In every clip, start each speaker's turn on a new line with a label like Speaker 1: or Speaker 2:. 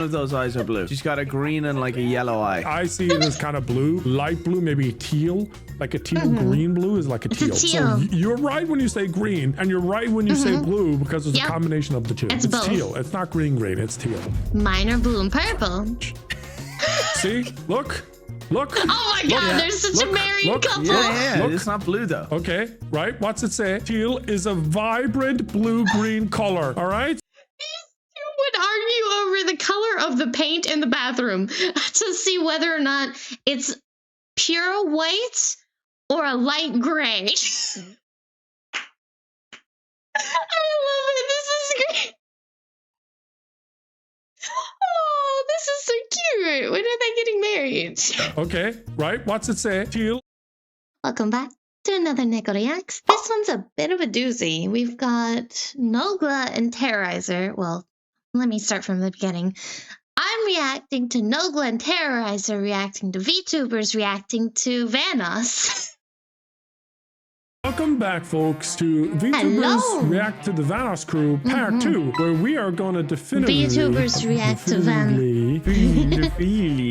Speaker 1: of those eyes are blue. She's got a green and like a yellow eye.
Speaker 2: I see it as kind of blue, light blue, maybe teal. Like a teal green blue is like a teal. So you're right when you say green, and you're right when you say blue because it's a combination of the two. It's teal. It's not green, it's teal.
Speaker 3: Mine are blue and purple.
Speaker 2: See? Look. Look.
Speaker 3: Oh my god, there's such a married couple.
Speaker 1: Yeah, it's not blue though.
Speaker 2: Okay, right? What's it say? Teal is a vibrant blue-green color, all right?
Speaker 3: You would argue over the color of the paint in the bathroom to see whether or not it's pure white or a light gray. I love it. This is great. Oh, this is so cute. When are they getting married?
Speaker 2: Okay, right? What's it say? Teal.
Speaker 3: Welcome back to another Neko Reacts. This one's a bit of a doozy. We've got Nogla and Terroriser. Well, let me start from the beginning. I'm reacting to Nogla and Terroriser, reacting to Vtubers, reacting to Vanoss.
Speaker 2: Welcome back, folks, to Vtubers React to the Vanoss Crew Part 2, where we are going to definitively
Speaker 3: Vtubers react to Van.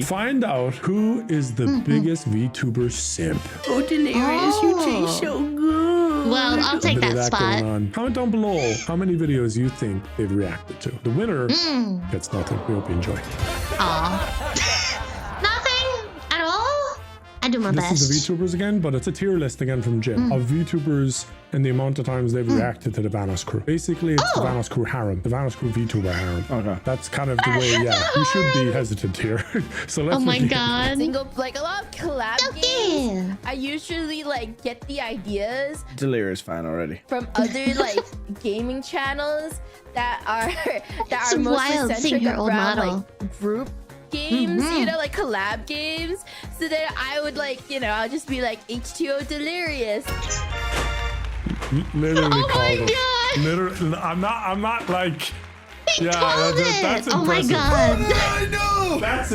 Speaker 2: find out who is the biggest VTuber simp.
Speaker 1: Oh, Delirious, you taste so good.
Speaker 3: Well, I'll take that spot.
Speaker 2: Comment down below how many videos you think they've reacted to. The winner gets nothing. We hope you enjoy.
Speaker 3: Aw. Nothing at all? I do my best.
Speaker 2: This is the VTubers again, but it's a tier list again from Jim of VTubers and the amount of times they've reacted to the Vanoss Crew. Basically, it's the Vanoss Crew harem, the Vanoss Crew VTuber harem. Okay. That's kind of the way, you should be hesitant here. So let's
Speaker 3: God.
Speaker 4: Like a lot of collab games, I usually like get the ideas
Speaker 1: Delirious fan already.
Speaker 4: from other like gaming channels that are mostly centric around like group games, you know, like collab games. So then I would like, you know, I'll just be like H2O Delirious.
Speaker 2: Literally
Speaker 3: my God.
Speaker 2: Literally, I'm not like. That's impressive.
Speaker 3: Oh my god.
Speaker 1: I know.
Speaker 2: That's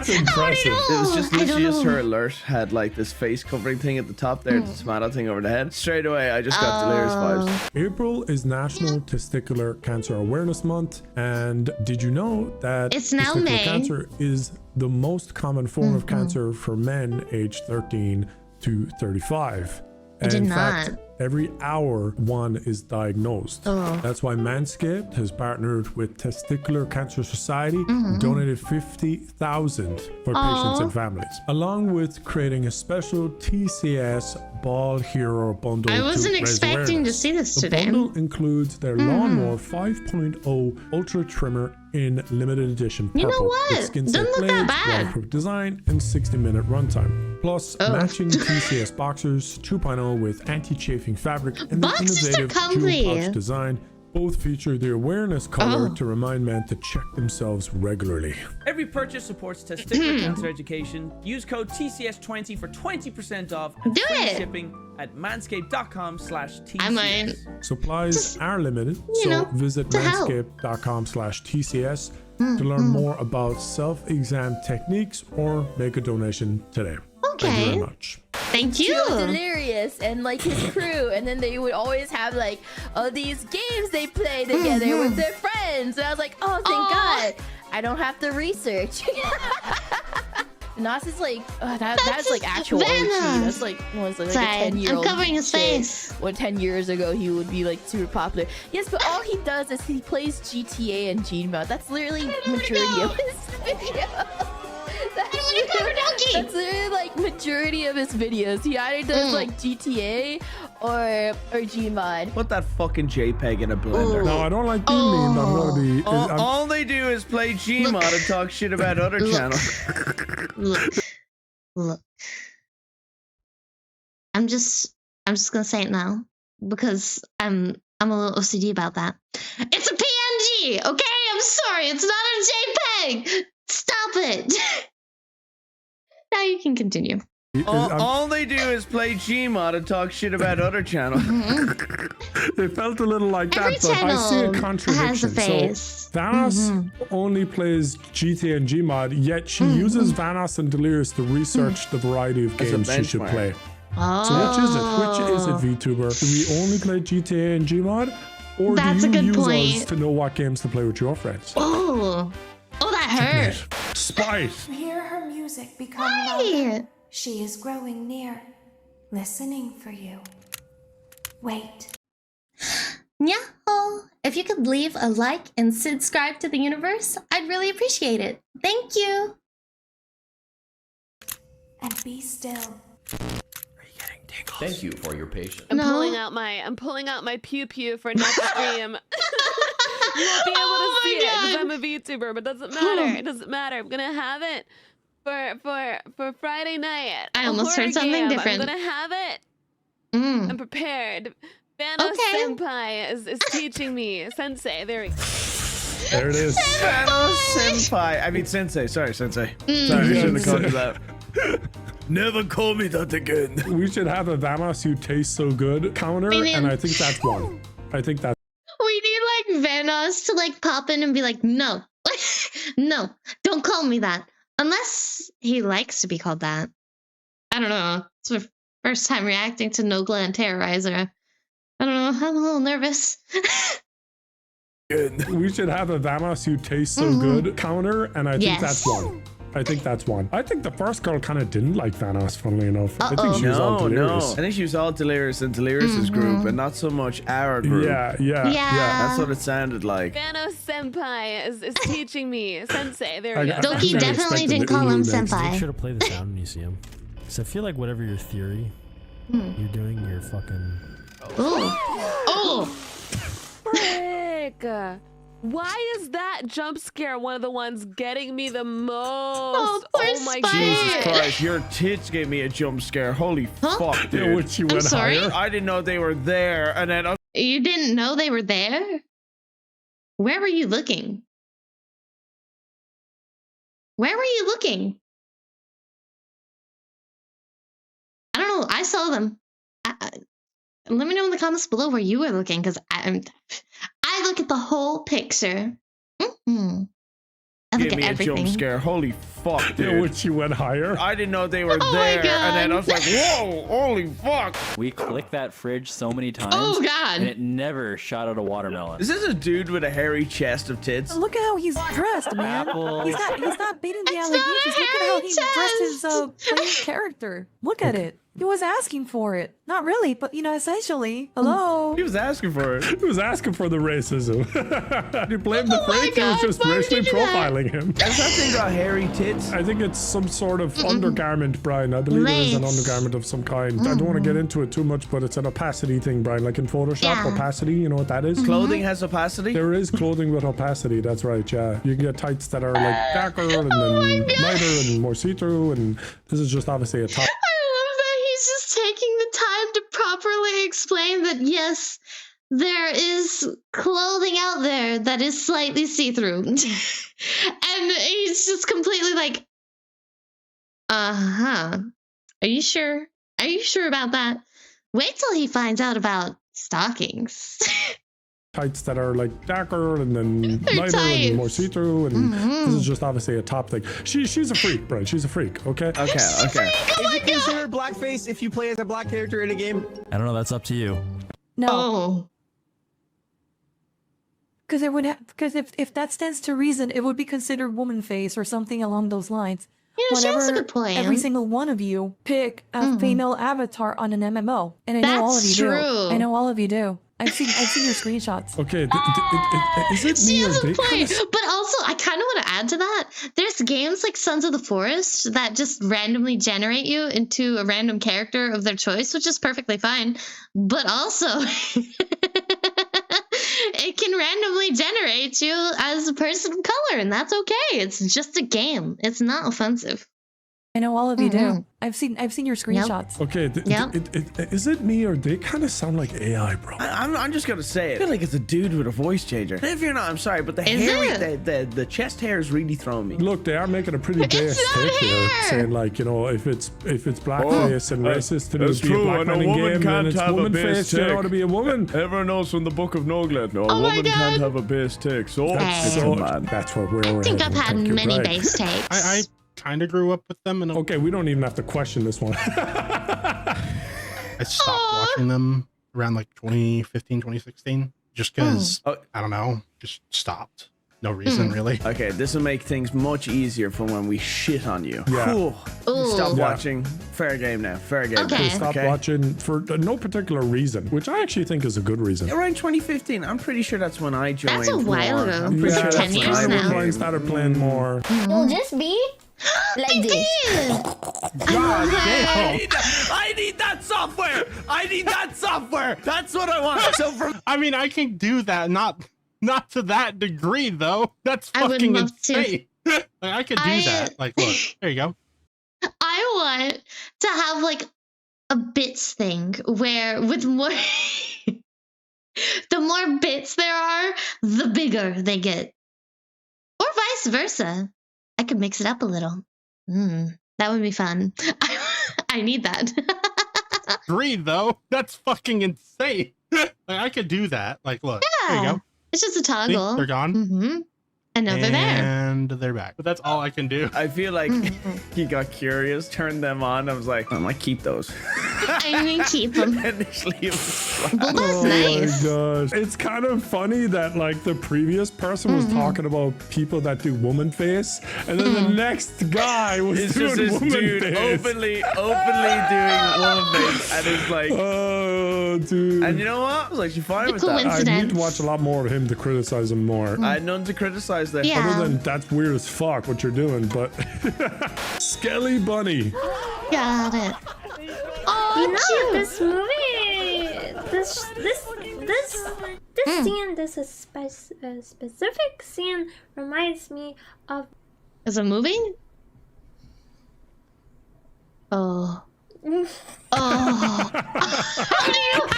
Speaker 2: impressive.
Speaker 1: It was just literally just her alert had like this face covering thing at the top there, the tomato thing over the head. Straight away, I just got Delirious vibes.
Speaker 2: April is National Testicular Cancer Awareness Month, and did you know that
Speaker 3: It's now
Speaker 2: testicular
Speaker 3: May.
Speaker 2: cancer is the most common form of cancer for men aged 13 to 35?
Speaker 3: I did
Speaker 2: in
Speaker 3: not.
Speaker 2: fact, every hour one is diagnosed. That's why Manscaped has partnered with Testicular Cancer Society and donated 50,000 for patients and families, along with creating a special TCS Ball Hero bundle.
Speaker 3: I wasn't expecting to see this today.
Speaker 2: The bundle includes their Lawnmower 5.0 Ultra Trimmer in limited edition purple.
Speaker 3: You know what?
Speaker 2: With skin safe
Speaker 3: Doesn't look that
Speaker 2: blades,
Speaker 3: bad.
Speaker 2: waterproof design, and 60-minute runtime. Plus, matching TCS Boxers 2.0 with anti-chafing fabric and the
Speaker 3: Boxers are
Speaker 2: innovative
Speaker 3: comfy.
Speaker 2: jewel pouch design. Both feature the awareness color to remind men to check themselves regularly.
Speaker 5: Every purchase supports testicular cancer education. Use code TCS20 for 20% off and free shipping at manscaped.com/TCS.
Speaker 3: I might.
Speaker 2: Supplies are limited,
Speaker 3: you
Speaker 2: so
Speaker 3: know,
Speaker 2: visit
Speaker 3: to help.
Speaker 2: manscaped.com/TCS to learn more about self-exam techniques or make a donation today. Thank you very much.
Speaker 3: Thank you.
Speaker 4: Delirious and like his crew, and then they would always have like all these games they play together with their friends, and I was like, oh, thank God I don't have to research. Vanoss is like that's like actual OG. That's like was like a 10-year-old.
Speaker 3: I'm covering his face.
Speaker 4: When 10 years ago he would be like super popular. Yes, but all he does is he plays GTA and Gmod. That's literally majority of his videos. That's literally like majority of his videos. He either does like GTA or Gmod.
Speaker 1: Put that fucking JPEG in a blender.
Speaker 2: No, I don't like being mean. I'm gonna be.
Speaker 1: All they do is play Gmod and talk shit about other channels.
Speaker 3: Look. I'm just gonna say it now because I'm a little OCD about that. It's a PNG, okay? I'm sorry, it's not a JPEG. Stop it. Now you can continue.
Speaker 1: All they do is play Gmod and talk shit about other channels.
Speaker 2: It felt a little like
Speaker 3: Every
Speaker 2: that, but I see a
Speaker 3: channel
Speaker 2: contradiction.
Speaker 3: has a face.
Speaker 2: So Vanoss only plays GTA and Gmod, yet she uses Vanoss and Delirious to research the variety of games she should play. So which is it? Which is it, VTuber? Do we only play GTA and Gmod? Or
Speaker 3: That's
Speaker 2: do
Speaker 3: a
Speaker 2: you
Speaker 3: good
Speaker 2: use
Speaker 3: point.
Speaker 2: us to know what games to play with your friends?
Speaker 3: Oh, hurt.
Speaker 2: Spite.
Speaker 6: Hear her music become louder. She is growing near, listening for you. Wait.
Speaker 3: Yahoo! If you could leave a like and subscribe to the universe, I'd really appreciate it. Thank you.
Speaker 6: And be still.
Speaker 7: Thank you for your patience.
Speaker 8: I'm pulling out my pew pew for next stream. You won't be able to see it because I'm a VTuber, but it doesn't matter. It doesn't matter. I'm gonna have it for Friday night.
Speaker 3: I almost heard something different.
Speaker 8: I'm gonna have it. I'm prepared. Vanoss senpai is teaching me. Sensei, there we go.
Speaker 2: There it is.
Speaker 1: Vanoss senpai. I mean sensei. Sorry, sensei. Sorry, I shouldn't have called you that. Never call me that again.
Speaker 2: We should have a Vanoss you taste so good counter, and I think that's one. I think that's.
Speaker 3: We need like Vanoss to like pop in and be like, no, no, don't call me that. Unless he likes to be called that. I don't know. It's my first time reacting to Nogla and Terroriser. I don't know. I'm a little nervous.
Speaker 2: We should have a Vanoss you taste so good counter, and I think that's one. I think that's one. I think the first girl kind of didn't like Vanoss, funnily enough. I think she was all delirious.
Speaker 1: I think she was all delirious in Delirious's group, and not so much our group.
Speaker 2: Yeah.
Speaker 1: That's what it sounded like.
Speaker 8: Vanoss senpai is teaching me. Sensei, there we go.
Speaker 3: Doki definitely didn't call him senpai.
Speaker 9: Make sure to play this out when you see him. Because I feel like whatever your theory you're doing, you're fucking...
Speaker 3: Oh!
Speaker 8: Frick. Why is that jump scare one of the ones getting me the most? Oh my god.
Speaker 1: Jesus Christ, your tits gave me a jump scare. Holy fuck, dude.
Speaker 2: Which you went higher?
Speaker 1: I didn't know they were there, and then...
Speaker 3: You didn't know they were there? Where were you looking? Where were you looking? I don't know. I saw them. Let me know in the comments below where you were looking, because I look at the whole picture. I look at everything.
Speaker 1: Jump scare. Holy fuck, dude.
Speaker 2: Which you went higher?
Speaker 1: I didn't know they were there, and then I was like, whoa, holy fuck.
Speaker 7: We clicked that fridge so many times.
Speaker 3: Oh god.
Speaker 7: And it never shot out a watermelon.
Speaker 1: Is this a dude with a hairy chest of tits?
Speaker 10: Look at how he's dressed, man. He's not beating the allegations. Look at how he dressed his plain character. Look at it. He was asking for it. Not really, but, you know, essentially. Hello?
Speaker 1: He was asking for it.
Speaker 2: He was asking for the racism. You blame the fridge? He was just racially profiling him.
Speaker 1: Has that thing got hairy tits?
Speaker 2: I think it's some sort of undergarment, Brian. I believe it is an undergarment of some kind. I don't want to get into it too much, but it's an opacity thing, Brian. Like in Photoshop, opacity, you know what that is?
Speaker 1: Clothing has opacity?
Speaker 2: There is clothing with opacity, that's right, yeah. You can get tights that are like darker and then lighter and more see-through, and this is just obviously a top.
Speaker 3: He's just taking the time to properly explain that yes, there is clothing out there that is slightly see-through. And he's just completely like, are you sure? Are you sure about that? Wait till he finds out about stockings.
Speaker 2: Tights that are like darker and then lighter and more see-through, and this is just obviously a top thing. She's a freak, bro. She's a freak. Okay.
Speaker 1: Okay.
Speaker 11: Is it considered blackface if you play as a black character in a game?
Speaker 9: I don't know. That's up to you.
Speaker 10: No. Because it would because if that stands to reason, it would be considered woman face or something along those lines.
Speaker 3: Yeah, she has a good point.
Speaker 10: Every single one of you pick a female avatar on an MMO, and I know all of you
Speaker 3: true.
Speaker 10: do. I know all of you do. I've seen your screenshots.
Speaker 2: Okay, is it me or they kind of...
Speaker 3: But also, I kind of want to add to that. There's games like Sons of the Forest that just randomly generate you into a random character of their choice, which is perfectly fine. But also, it can randomly generate you as a person of color, and that's okay. It's just a game. It's not offensive.
Speaker 10: I know all of you do. I've seen your screenshots.
Speaker 2: Okay, is it me or they kind of sound like AI, bro?
Speaker 1: I'm just gonna say it. I feel like it's a dude with a voice changer. And if you're not, I'm sorry, but the the chest hair is really throwing me.
Speaker 2: Look, they are making a pretty base take here, saying like, you know, if it's blackface and racist to be a black man in game, then it's woman face, you know, to be a woman.
Speaker 1: Everyone knows from the Book of Nogla, no, a woman can't have a base take. So
Speaker 2: that's what we're.
Speaker 3: I think I've had many base takes.
Speaker 12: I kind of grew up with them. And
Speaker 2: okay, we don't even have to question this one.
Speaker 12: I stopped watching them around like 2015, 2016, just because, I don't know, just stopped. no reason really.
Speaker 1: Okay, this will make things much easier for when we shit on you.
Speaker 2: Yeah.
Speaker 1: Cool.
Speaker 3: Ooh.
Speaker 1: Stop
Speaker 2: Yeah.
Speaker 1: watching. Fair game now. Fair game.
Speaker 3: Okay.
Speaker 1: now,
Speaker 2: Stop watching for no particular reason, which I actually think is a good reason.
Speaker 1: Around 2015, I'm pretty sure that's when I joined.
Speaker 3: That's a while
Speaker 1: more.
Speaker 3: ago.
Speaker 1: I'm pretty
Speaker 2: Yeah,
Speaker 1: sure
Speaker 2: that's
Speaker 1: that's when
Speaker 3: years
Speaker 1: I
Speaker 3: now.
Speaker 2: when I started playing more.
Speaker 13: You'll just be like this.
Speaker 1: God damn. I need that software. I need that software. That's what I want. So from
Speaker 12: I mean, I can do that, not to that degree though. That's
Speaker 3: I would
Speaker 12: fucking
Speaker 3: love to.
Speaker 12: insane. Like, I could do that. Like, look, there you go.
Speaker 3: I want to have like a bits thing where with more the more bits there are, the bigger they get. Or vice versa. I could mix it up a little. That would be fun. I need that.
Speaker 12: Agree though. That's fucking insane. Like, I could do that. Like, look, there you go.
Speaker 3: It's just a
Speaker 12: See,
Speaker 3: toggle.
Speaker 12: they're gone.
Speaker 3: And now they're there.
Speaker 12: And they're back. But that's all I can do.
Speaker 1: I feel like he got curious, turned them on. I was like, I might keep those.
Speaker 3: I mean, keep them.
Speaker 1: Initially, it was fun.
Speaker 3: Well, that's
Speaker 2: Oh
Speaker 3: nice.
Speaker 2: my gosh. It's kind of funny that like the previous person was talking about people that do woman face, and then the next guy was
Speaker 1: It's
Speaker 2: doing
Speaker 1: just this
Speaker 2: woman
Speaker 1: dude
Speaker 2: face.
Speaker 1: openly doing woman face, and it's like,
Speaker 2: Oh, dude.
Speaker 1: and you know what? I was actually fine
Speaker 3: The
Speaker 1: with that.
Speaker 2: I need to watch a lot more of him to criticize him more.
Speaker 1: I had none to criticize there.
Speaker 3: Yeah.
Speaker 2: Other than that's weird as fuck what you're doing, but Skelly Bunny.
Speaker 3: Got it.
Speaker 13: You know, this movie, this scene, this is specific scene reminds me of.
Speaker 3: Is it moving? Oh. Oh.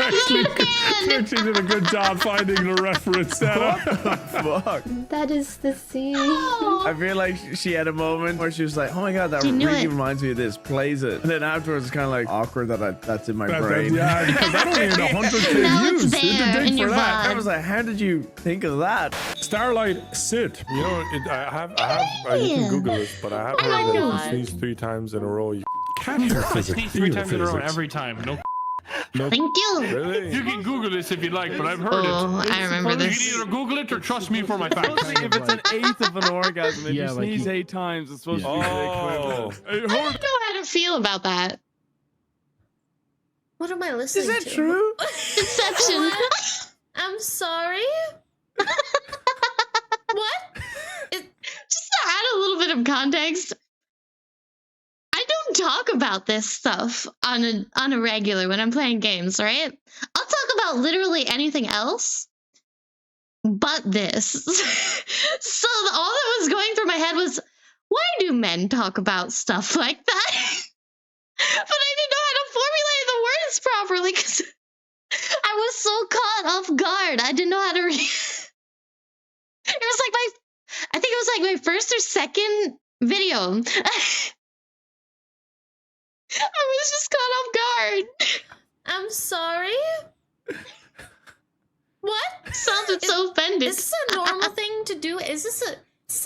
Speaker 2: Actually did a good job finding the reference there.
Speaker 1: Fuck.
Speaker 13: That is the scene.
Speaker 1: I feel like she had a moment where she was like, oh my god, that
Speaker 3: She knew
Speaker 1: really
Speaker 3: it.
Speaker 1: reminds me of this. Plays it. And then afterwards, it's kind of like awkward that that's in my brain.
Speaker 2: Yeah, because that only had 100K
Speaker 3: Now it's
Speaker 2: views.
Speaker 3: there
Speaker 2: Did the dig
Speaker 3: in your
Speaker 2: for that.
Speaker 1: I was like, how did you think of that?
Speaker 2: Starlight Sit. You know, you can Google this, but I have
Speaker 3: Oh my
Speaker 2: heard that if
Speaker 3: God.
Speaker 2: you sneeze 3 times in a row, you can't hear
Speaker 14: I
Speaker 2: physics.
Speaker 14: sneeze 3 times in a row every time. No.
Speaker 3: Thank you.
Speaker 2: Really?
Speaker 14: You can Google this if you like, but I've heard
Speaker 3: Oh,
Speaker 14: it.
Speaker 3: I remember
Speaker 14: You
Speaker 3: this.
Speaker 14: can either Google it or trust me for my facts.
Speaker 5: If it's an eighth of an orgasm, if
Speaker 14: Yeah,
Speaker 5: you
Speaker 14: like
Speaker 5: sneeze
Speaker 14: you-
Speaker 5: 8 times, it's supposed to be the
Speaker 2: Oh.
Speaker 5: equivalent.
Speaker 3: I don't know how to feel about that.
Speaker 13: What am I listening to?
Speaker 1: Is that true?
Speaker 3: Inception.
Speaker 13: I'm sorry. What?
Speaker 3: Just to add a little bit of context, I don't talk about this stuff on a regular when I'm playing games, right? I'll talk about literally anything else but this. So all that was going through my head was, why do men talk about stuff like that? But I didn't know how to formulate the words properly because I was so caught off guard. I didn't know how to read. It was like I think it was like my first or second video. I was just caught off guard.
Speaker 13: I'm sorry. What?
Speaker 3: Sounded so offended.
Speaker 13: Is this a normal thing to do? Is this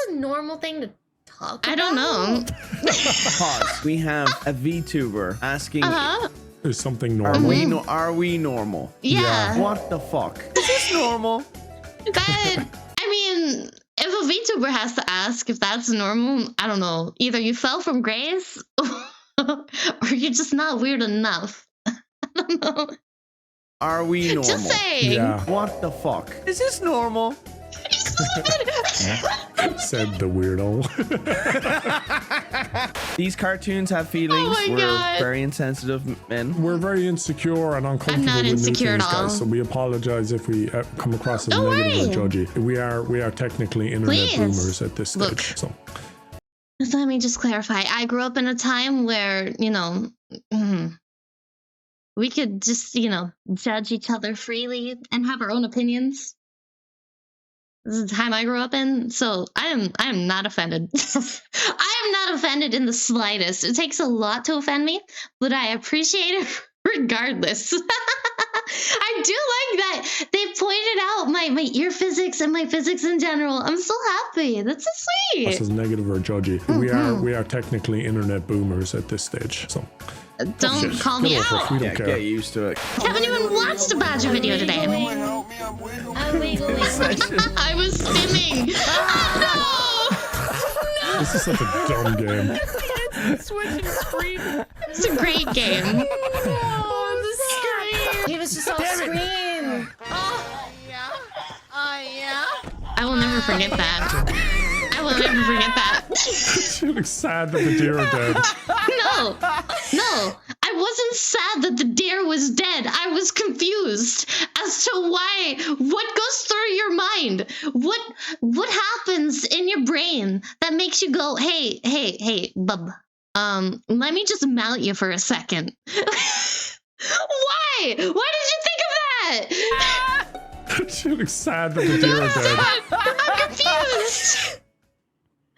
Speaker 13: a normal thing to talk about?
Speaker 3: I don't know.
Speaker 1: Pause. We have a VTuber asking,
Speaker 2: There's something
Speaker 1: are
Speaker 2: normal.
Speaker 1: we normal?
Speaker 3: Yeah.
Speaker 1: What the fuck? Is this normal?
Speaker 3: But I mean, if a VTuber has to ask if that's normal, I don't know. Either you fell from grace or you're just not weird enough. I don't know.
Speaker 1: Are we normal?
Speaker 3: Just saying.
Speaker 2: Yeah.
Speaker 1: What the fuck? Is this normal?
Speaker 2: Said the weirdo.
Speaker 1: These cartoons have feelings.
Speaker 3: Oh my
Speaker 1: We're
Speaker 3: God.
Speaker 1: very insensitive men.
Speaker 2: We're very insecure and uncomfortable
Speaker 3: I'm not
Speaker 2: with
Speaker 3: insecure
Speaker 2: new
Speaker 3: at
Speaker 2: things,
Speaker 3: all.
Speaker 2: guys. So we apologize if we come across as
Speaker 3: Don't
Speaker 2: negative or
Speaker 3: worry.
Speaker 2: judgy. We are technically internet
Speaker 3: Please.
Speaker 2: boomers at this stage.
Speaker 3: Look.
Speaker 2: So
Speaker 3: Let me just clarify. I grew up in a time where, we could just, judge each other freely and have our own opinions. This is the time I grew up in, so I am not offended. I am not offended in the slightest. It takes a lot to offend me, but I appreciate it regardless. I do like that they pointed out my ear physics and my physics in general. I'm so happy. That's so sweet.
Speaker 2: This is negative or judgy. We are technically internet boomers at this stage. So
Speaker 3: don't call me out.
Speaker 2: We don't care.
Speaker 1: Get used to it.
Speaker 3: Haven't even watched a Badger video today. I was stimming. Oh, no!
Speaker 2: This is such a dumb game.
Speaker 8: Switching screen.
Speaker 3: It's a great game.
Speaker 8: Oh, the screen.
Speaker 15: He was just off screen.
Speaker 8: Oh, yeah. Oh, yeah.
Speaker 3: I will never forget that. I will never forget that.
Speaker 2: She looks sad that the deer are dead.
Speaker 3: No. I wasn't sad that the deer was dead. I was confused as to why. What goes through your mind? What happens in your brain that makes you go, hey, bub. Let me just mount you for a second. Why? Why did you think of that?
Speaker 2: She looks sad that the deer are dead.
Speaker 3: I'm confused.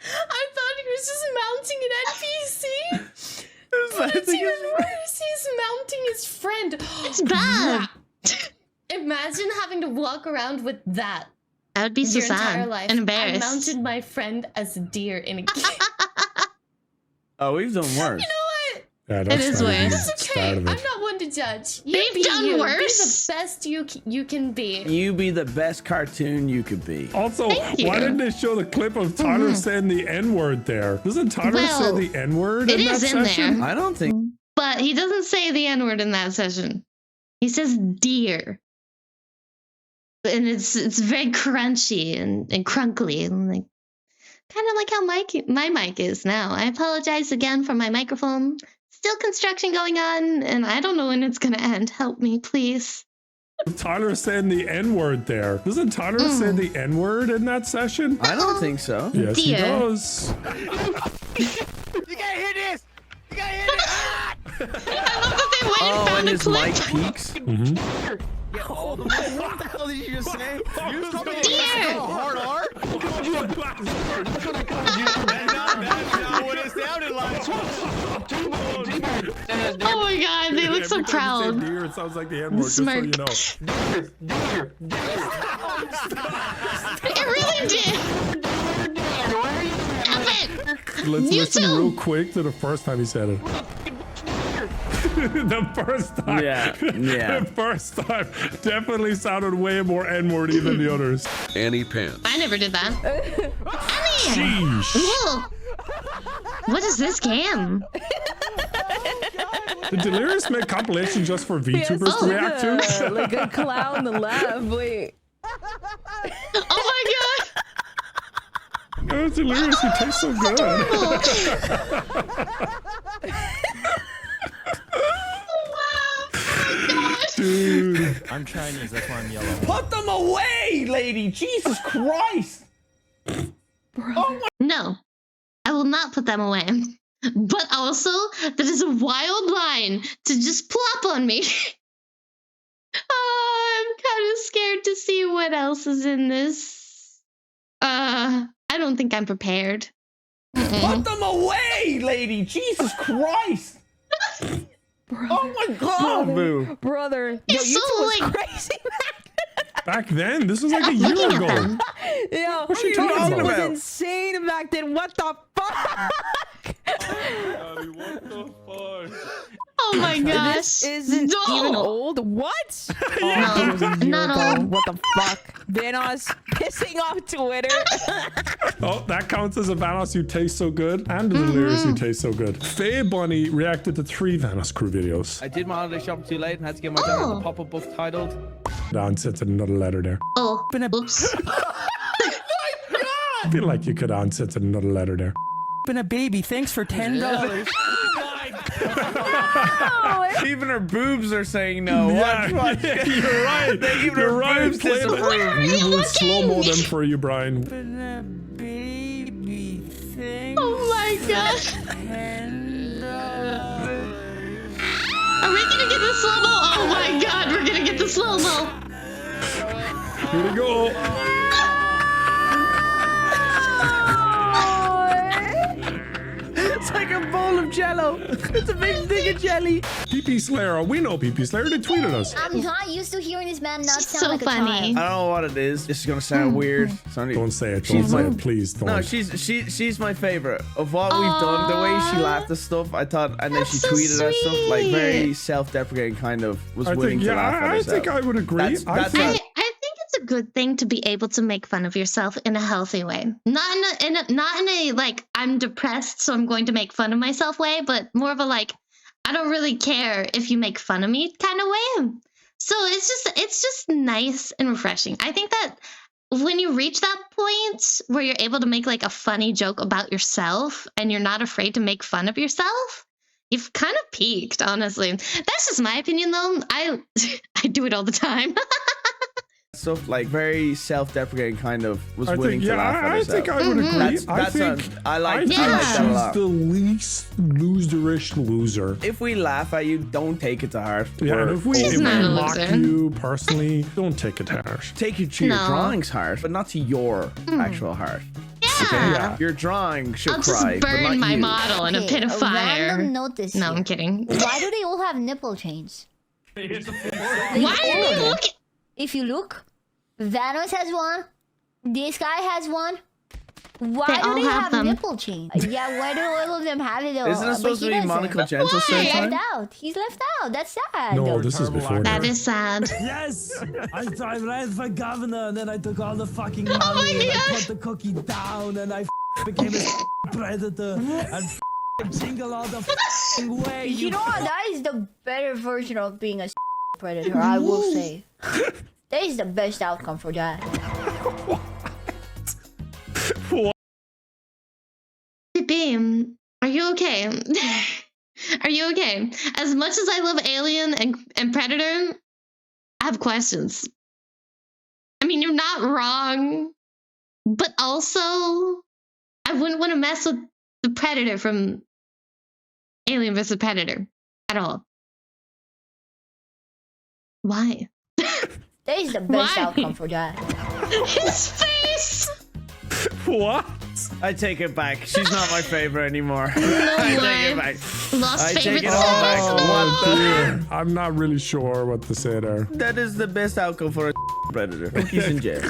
Speaker 15: I thought he was just mounting an NPC. But it's even worse. He's mounting his friend.
Speaker 3: It's bad.
Speaker 15: Imagine having to walk around with that.
Speaker 3: I would be so
Speaker 15: your
Speaker 3: sad
Speaker 15: entire life.
Speaker 3: and embarrassed.
Speaker 15: I mounted my friend as a deer in a game.
Speaker 1: Oh, we've done worse.
Speaker 15: You know what?
Speaker 2: Yeah,
Speaker 3: it is worse.
Speaker 15: That's okay. I'm not one to judge.
Speaker 3: They've done worse.
Speaker 15: Be the best you can be.
Speaker 1: You be the best cartoon you could be.
Speaker 2: Also, why didn't they show the clip of Tyler saying the N-word there? Doesn't Tyler say the N-word in that session?
Speaker 3: There.
Speaker 1: I don't think.
Speaker 3: But he doesn't say the N-word in that session. He says deer. And it's very crunchy and crunkly and like kind of like how my mic is now. I apologize again for my microphone. Still construction going on, and I don't know when it's gonna end. Help me, please.
Speaker 2: Tyler saying the N-word there. Doesn't Tyler say the N-word in that session?
Speaker 1: I don't think so.
Speaker 2: Yes, he does.
Speaker 11: You gotta hear this! You gotta hear this!
Speaker 3: I love that they went and found a
Speaker 1: his
Speaker 3: clip.
Speaker 1: mic peaks.
Speaker 11: What the hell did you just say? You told me
Speaker 3: Deer!
Speaker 11: hard R? That's not what it sounded like.
Speaker 3: Oh my god, they look so proud.
Speaker 2: Deer, it sounds like the N-word, just so you know.
Speaker 3: It really did. Stop it.
Speaker 2: Let's
Speaker 3: You
Speaker 2: listen
Speaker 3: too.
Speaker 2: real quick to the first time he said it. The first time.
Speaker 1: Yeah.
Speaker 2: The first time definitely sounded way more N-wordy than the others.
Speaker 16: Annie Pants.
Speaker 3: I never did that.
Speaker 2: Sheesh.
Speaker 3: Whoa. What is this game?
Speaker 2: Did Delirious make compilation just for VTubers to react to?
Speaker 4: Like a clown and laugh. Wait.
Speaker 3: Oh my god.
Speaker 2: Oh, Delirious, you taste so good. Dude.
Speaker 7: I'm Chinese, that's why I'm yellow.
Speaker 5: Put them away, lady! Jesus Christ!
Speaker 3: No, I will not put them away. But also, that is a wild line to just plop on me. Oh, I'm kind of scared to see what else is in this. I don't think I'm prepared.
Speaker 5: Put them away, lady! Jesus Christ! Oh my god!
Speaker 4: Brother. Yo,
Speaker 3: It's
Speaker 4: you
Speaker 3: so,
Speaker 4: two was
Speaker 3: like-
Speaker 4: crazy.
Speaker 2: Back then, this was like a
Speaker 3: I'm
Speaker 2: year
Speaker 3: looking at
Speaker 2: ago.
Speaker 3: them.
Speaker 4: Yo,
Speaker 2: What's she
Speaker 4: you
Speaker 2: talking
Speaker 4: two was
Speaker 2: about?
Speaker 4: insane back then. What the fuck?
Speaker 3: Oh my gosh.
Speaker 4: This isn't
Speaker 3: No.
Speaker 4: even old. What?
Speaker 3: No,
Speaker 4: it was a year
Speaker 3: not
Speaker 4: ago.
Speaker 3: old.
Speaker 4: What the fuck? Vanoss pissing off Twitter.
Speaker 2: Oh, that counts as a Vanoss You Taste So Good and the Delirious You Taste So Good. Faye Bunny reacted to 3 Vanoss crew videos.
Speaker 5: I did my holiday shopping too late and had to get my dad the pop-up book titled.
Speaker 2: Don sent another letter there.
Speaker 3: Oh, oops.
Speaker 2: I feel like you could answer another letter there.
Speaker 17: Been a baby. Thanks for $10.
Speaker 1: Even her boobs are saying no.
Speaker 2: Yeah,
Speaker 1: Watch.
Speaker 2: you're right.
Speaker 1: Even
Speaker 2: You're
Speaker 1: her
Speaker 2: right.
Speaker 1: boobs
Speaker 2: Play
Speaker 1: disapprove.
Speaker 2: We will slow-mo them for you, Brian.
Speaker 17: Been a baby. Thanks.
Speaker 3: Oh my gosh. Are we gonna get the slow-mo? Oh my god, we're gonna get the slow-mo.
Speaker 2: Here we go.
Speaker 1: It's like a a bowl of jello. It's a big thing of jelly.
Speaker 2: PP Slayer. We know PP Slayer. They tweeted us.
Speaker 16: I'm not used to hearing this man not sound
Speaker 3: so
Speaker 16: like a
Speaker 3: funny.
Speaker 16: child.
Speaker 1: I don't know what it is. It's gonna sound weird.
Speaker 2: Don't say it. Don't say it. Please don't.
Speaker 1: No, she's my favorite of what we've done. The way she laughed at stuff, I thought, and then she tweeted at stuff like very self-deprecating, kind of was willing to laugh at herself.
Speaker 2: I think I would agree.
Speaker 3: I think it's a good thing to be able to make fun of yourself in a healthy way. Not in a like I'm depressed, so I'm going to make fun of myself way, but more of a like I don't really care if you make fun of me kind of way. So it's just nice and refreshing. I think that when you reach that point where you're able to make like a funny joke about yourself and you're not afraid to make fun of yourself, you've kind of peaked, honestly. That's just my opinion, though. I do it all the time.
Speaker 1: Stuff like very self-deprecating, kind of was willing to laugh at herself.
Speaker 2: I think I would agree.
Speaker 1: I like that a lot.
Speaker 2: She's the least loserish loser.
Speaker 1: If we laugh at you, don't take it to heart.
Speaker 2: Yeah, and if we mock you personally, don't take it to heart.
Speaker 1: Take it to your drawing's heart, but not to your actual heart. Okay?
Speaker 2: Yeah.
Speaker 1: Your drawing should
Speaker 3: I'll
Speaker 1: cry,
Speaker 3: just
Speaker 1: but not
Speaker 3: burn my
Speaker 1: you.
Speaker 3: model in a pit of fire.
Speaker 16: Random note this
Speaker 3: No,
Speaker 16: year.
Speaker 3: I'm kidding.
Speaker 16: Why do they all have nipple chains?
Speaker 3: Why are you looking?
Speaker 16: If you look, Vanoss has one. This guy has one. Why do they have nipple chains? Yeah, why do all of them have it?
Speaker 1: Isn't it supposed to be Monica Gentle same
Speaker 16: He's
Speaker 1: time?
Speaker 16: left out. He's left out. That's sad.
Speaker 2: No, this is before
Speaker 3: That is sad.
Speaker 9: Yes! I ran for governor and then I took all the fucking money and I put the cookie down and I became a predator and jingle all the way.
Speaker 16: You know what? That is the better version of being a predator, I will say. That is the best outcome for that.
Speaker 3: Beam, are you okay? Are you okay? As much as I love Alien and Predator, I have questions. I mean, you're not wrong, but also, I wouldn't want to mess with the Predator from Alien vs. Predator at all. Why?
Speaker 16: That is the best outcome for that.
Speaker 3: His face!
Speaker 2: What?
Speaker 1: I take it back. She's not my favorite anymore.
Speaker 3: No
Speaker 1: I
Speaker 3: way.
Speaker 1: take it back.
Speaker 3: Lost
Speaker 1: I
Speaker 3: favorite
Speaker 1: take it all back. What the?
Speaker 2: I'm not really sure what to say there.
Speaker 1: That is the best outcome for a predator. He's in jail.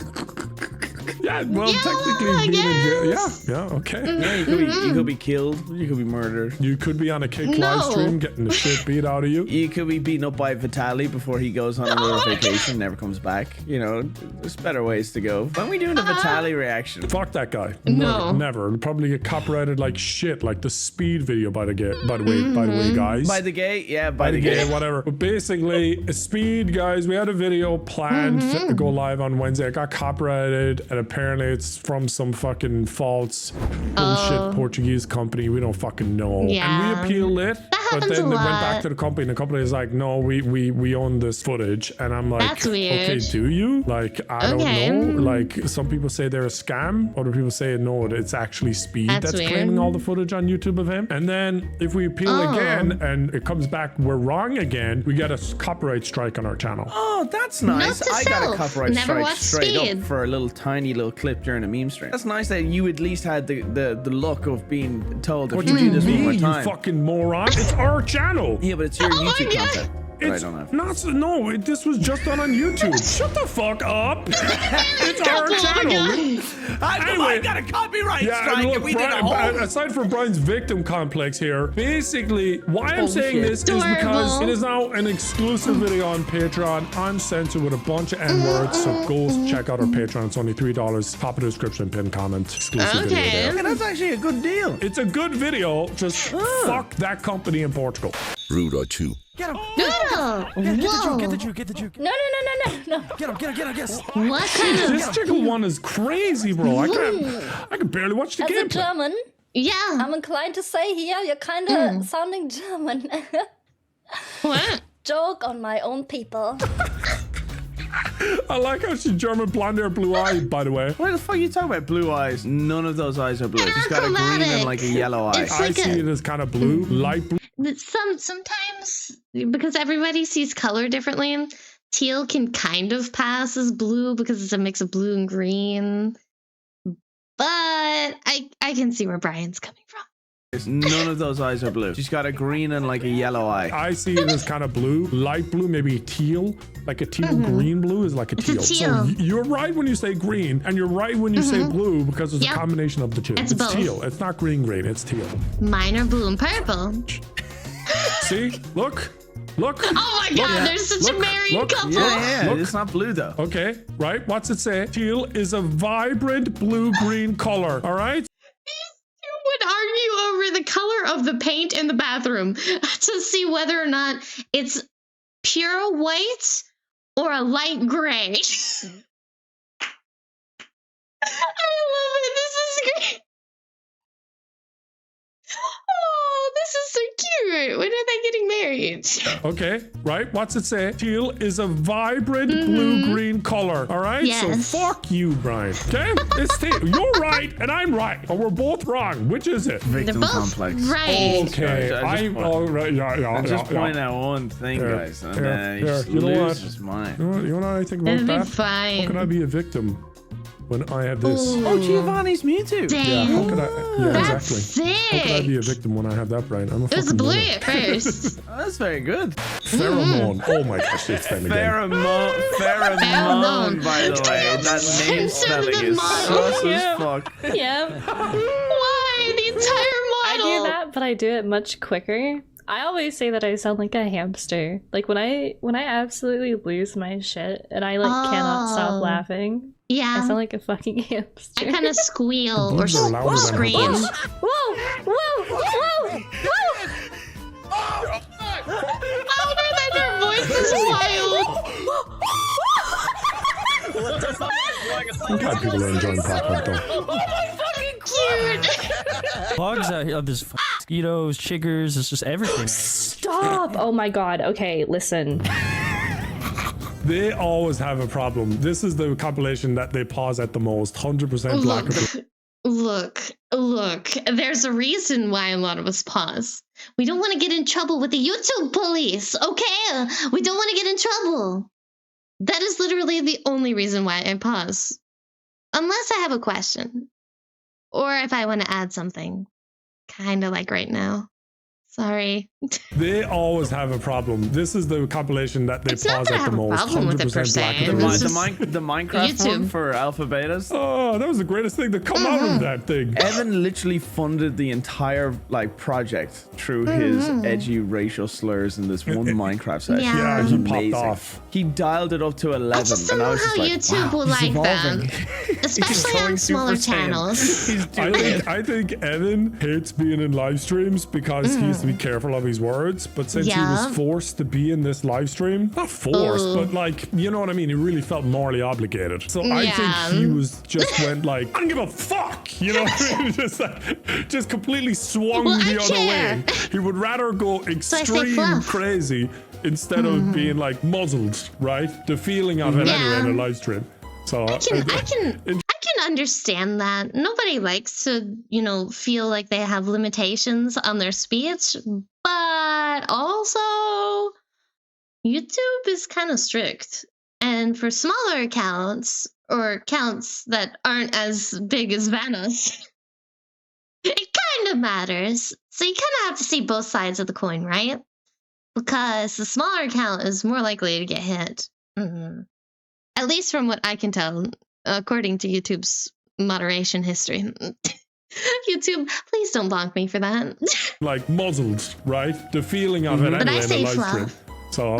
Speaker 2: Yeah, well, technically being in jail. Yeah, okay.
Speaker 1: Yeah, you could be killed. You could be murdered.
Speaker 2: You could be on a kick live stream getting the shit beat out of you.
Speaker 1: You could be beaten up by Vitaly before he goes on another vacation, never comes back. You know, there's better ways to go. When are we doing the Vitaly reaction?
Speaker 2: Fuck that guy.
Speaker 3: No.
Speaker 2: Never. It'll probably get copyrighted like shit, like the speed video by the way, guys.
Speaker 1: By the gay? Yeah,
Speaker 2: by the gay, whatever. But basically, Speed, guys, we had a video planned to go live on Wednesday. It got copyrighted, and apparently it's from some fucking false bullshit Portuguese company. We don't fucking know.
Speaker 3: Yeah.
Speaker 2: And we appealed it, but
Speaker 3: happens
Speaker 2: then
Speaker 3: a
Speaker 2: they went
Speaker 3: lot.
Speaker 2: back to the company, and the company is like, no, we own this footage. And I'm like,
Speaker 3: That's weird.
Speaker 2: okay, do you? Like, I don't know. Like, some people say they're a scam. Other people say, no, it's actually Speed that's
Speaker 3: weird.
Speaker 2: claiming all the footage on YouTube of him. And then if we appeal again and it comes back we're wrong again, we get a copyright strike on our channel.
Speaker 1: Oh, that's nice.
Speaker 3: Note to
Speaker 1: I got a
Speaker 3: self,
Speaker 1: copyright
Speaker 3: never
Speaker 1: strike
Speaker 3: watch
Speaker 1: straight
Speaker 3: Speed.
Speaker 1: up for a little tiny little clip during a meme stream. That's nice that you at least had the luck of being told if
Speaker 2: What
Speaker 1: you
Speaker 2: do
Speaker 1: do this one more
Speaker 2: you
Speaker 1: time.
Speaker 2: fucking moron? It's our channel.
Speaker 1: Yeah, but it's your YouTube content. that I
Speaker 2: It's
Speaker 1: don't have.
Speaker 2: not. No, this was just done on YouTube. Shut the fuck up. It's our channel.
Speaker 1: I got a copyright strike
Speaker 2: and look,
Speaker 1: and we did a
Speaker 2: Brian,
Speaker 1: whole...
Speaker 2: aside from Brian's victim complex here, basically, why I'm saying
Speaker 1: shit.
Speaker 2: this is because it is now an exclusive video on Patreon, uncensored with a bunch of N-words. So go check out our Patreon. It's only $3. Top of the description, pin comment. Exclusive video there.
Speaker 1: Yeah, that's actually a good deal.
Speaker 2: It's a good video. Just fuck that company in Portugal.
Speaker 18: Rude or two.
Speaker 17: Get him!
Speaker 3: Whoa!
Speaker 17: Get the juke!
Speaker 16: No.
Speaker 17: Get him! Yes!
Speaker 3: What kind of...
Speaker 2: This chicken one is crazy, bro. I can barely watch the
Speaker 16: As
Speaker 2: game.
Speaker 16: a German,
Speaker 3: Yeah.
Speaker 16: I'm inclined to say here you're kind of sounding German.
Speaker 3: What?
Speaker 16: Joke on my own people.
Speaker 2: I like how she's German, blonde hair, blue eye, by the way.
Speaker 1: What the fuck are you talking about? Blue eyes. None of those eyes are blue. She's got a green and like a yellow eye.
Speaker 3: It's
Speaker 2: I
Speaker 3: like
Speaker 2: see it as kind of blue, light blue.
Speaker 3: Sometimes, because everybody sees color differently, teal can kind of pass as blue because it's a mix of blue and green. But I can see where Brian's coming from.
Speaker 1: None of those eyes are blue. She's got a green and like a yellow eye.
Speaker 2: I see it as kind of blue, light blue, maybe teal. Like a teal green blue is like a teal. So you're right when you say green, and you're right when you say blue because it's a combination of the two. It's teal. It's not green, it's teal.
Speaker 3: Mine are blue and purple.
Speaker 2: See? Look.
Speaker 3: Oh my god, there's such a married couple.
Speaker 1: Yeah, it's not blue though.
Speaker 2: Okay, right? What's it say? Teal is a vibrant blue-green color, all right?
Speaker 3: Would argue over the color of the paint in the bathroom to see whether or not it's pure white or a light gray. I love it. This is great. Oh, this is so cute. When are they getting married?
Speaker 2: Okay, right? What's it say? Teal is a vibrant blue-green color, all right?
Speaker 3: Yes.
Speaker 2: So fuck you, Brian. Okay? It's teal. You're right, and I'm right. But we're both wrong. Which is it?
Speaker 1: Victim complex.
Speaker 3: Right.
Speaker 2: Okay, I'm all right.
Speaker 1: I just point out one thing, guys, and then he just loses mine.
Speaker 2: You know what I think about
Speaker 3: It'll
Speaker 2: that?
Speaker 3: be fine.
Speaker 2: How can I be a victim when I have this?
Speaker 1: Oh, Giovanni's Mewtwo.
Speaker 2: Yeah, how could I? Yeah,
Speaker 3: That's
Speaker 2: exactly.
Speaker 3: sick.
Speaker 2: How could I be a victim when I have that, Brian? I'm a
Speaker 3: It was
Speaker 2: fucking
Speaker 3: blue
Speaker 2: winner.
Speaker 3: at first.
Speaker 1: Oh, that's very good.
Speaker 2: Pheromone. Oh my gosh, it's them again.
Speaker 1: Pheromone, by the way. That name spelling is sus as fuck.
Speaker 15: Yeah.
Speaker 3: Why? The entire model.
Speaker 15: I do that, but I do it much quicker. I always say that I sound like a hamster. Like when I absolutely lose my shit and I like cannot stop laughing.
Speaker 3: Yeah.
Speaker 15: I sound like a fucking hamster.
Speaker 3: I kind of squeal or scream.
Speaker 15: Whoa! Whoa!
Speaker 3: Louder than their voice is wild.
Speaker 2: I'm glad people are enjoying Pop Punk though.
Speaker 3: Cute.
Speaker 17: Bugs out here. There's mosquitoes, chiggers. It's just everything.
Speaker 15: Stop! Oh my god. Okay, listen.
Speaker 2: They always have a problem. This is the compilation that they pause at the most. 100% black.
Speaker 3: Look. There's a reason why a lot of us pause. We don't want to get in trouble with the YouTube police, okay? We don't want to get in trouble. That is literally the only reason why I pause. Unless I have a question. Or if I want to add something. Kind of like right now. Sorry.
Speaker 2: They always have a problem. This is the compilation that they pause at the most. 100% black.
Speaker 1: The Minecraft one for alpha betas.
Speaker 2: Oh, that was the greatest thing to come out of that thing.
Speaker 1: Evan literally funded the entire project through his edgy racial slurs in this one Minecraft session.
Speaker 3: Yeah.
Speaker 1: It was
Speaker 2: He
Speaker 1: amazing.
Speaker 2: popped off.
Speaker 1: He dialed it up to 11.
Speaker 3: I just don't
Speaker 1: and I
Speaker 3: know
Speaker 1: was
Speaker 3: how
Speaker 1: just like,
Speaker 3: YouTube
Speaker 1: wow,
Speaker 3: will
Speaker 1: he's
Speaker 3: like
Speaker 1: evolving.
Speaker 3: that. Especially on smaller channels.
Speaker 2: I think Evan hates being in live streams because he has to be careful of his words. But since he was forced to be in this live stream, not forced, but like, you know what I mean? He really felt morally obligated. So I think he was just went like, I don't give a fuck. You know what I mean? Just completely swung the other way. He would rather go extreme crazy instead of being like muzzled, right? The feeling of it anyway in a live stream. So
Speaker 3: I can understand that. Nobody likes to, feel like they have limitations on their speech, but also YouTube is kind of strict. And for smaller accounts or accounts that aren't as big as Vanoss, it kind of matters. So you kind of have to see both sides of the coin, right? Because the smaller account is more likely to get hit. At least from what I can tell, according to YouTube's moderation history. YouTube, please don't bonk me for that.
Speaker 2: Like muzzled, right? The feeling of it anyway in a live stream. So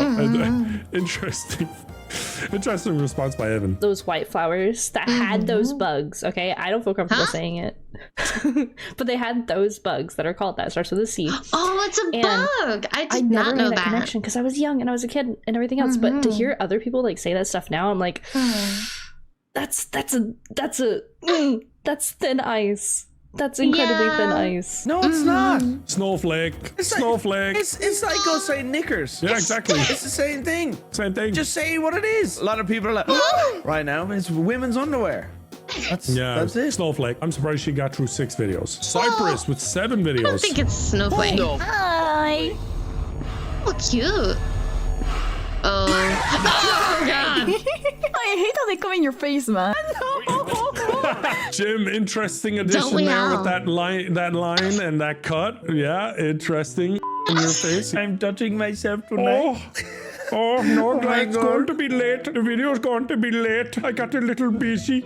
Speaker 2: interesting response by Evan.
Speaker 15: Those white flowers that had those bugs, okay? I don't feel comfortable saying it. But they had those bugs that are called that. It starts with a C.
Speaker 3: Oh, it's a bug. I did not know that
Speaker 15: connection because I was young and I was a kid and everything else. But to hear other people like say that stuff now, I'm like, that's thin ice. That's incredibly thin ice.
Speaker 1: No, it's not.
Speaker 2: Snowflake. Snowflake.
Speaker 1: It's like us saying knickers.
Speaker 2: Yeah, exactly.
Speaker 1: It's the same thing.
Speaker 2: Same thing.
Speaker 1: Just say what it is. A lot of people are like, right now, it's women's underwear. That's it.
Speaker 2: Snowflake. I'm surprised she got through 6 videos. Cypress with 7 videos.
Speaker 3: I don't think it's Snowflake.
Speaker 16: Hi.
Speaker 3: Oh, cute. Oh God.
Speaker 10: I hate how they come in your face, man. No.
Speaker 2: Jim, interesting addition there with that line and that cut. Yeah, interesting in your face.
Speaker 1: I'm touching myself tonight.
Speaker 2: Oh, Nogla, it's going to be late. The video's going to be late. I got a little busy.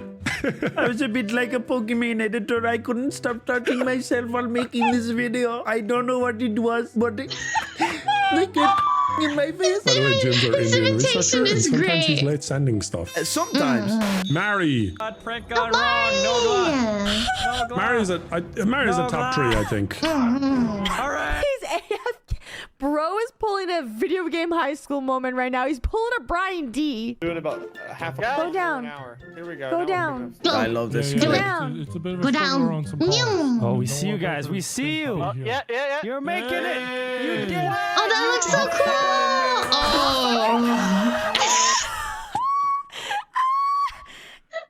Speaker 1: I was a bit like a Pokemon editor. I couldn't stop touching myself while making this video. I don't know what it was, but they kept in my face.
Speaker 2: By the way, Jim's our Indian researcher, and sometimes he's late sending stuff.
Speaker 1: Sometimes.
Speaker 2: Mary.
Speaker 17: Prank gone wrong. Nogla.
Speaker 2: Mary's a top 3, I think.
Speaker 4: All right. He's AFK. Bro is pulling a video game high school moment right now. He's pulling a Brian D.
Speaker 11: Doing about half a
Speaker 4: Go down.
Speaker 11: hour. Here we go.
Speaker 4: Go down.
Speaker 1: I love this.
Speaker 4: Go down.
Speaker 2: It's a bit of
Speaker 3: Go down.
Speaker 17: Oh, we see you guys. We see you.
Speaker 11: Yeah.
Speaker 17: You're making it. You did it.
Speaker 3: Oh, that looks so cool. Oh.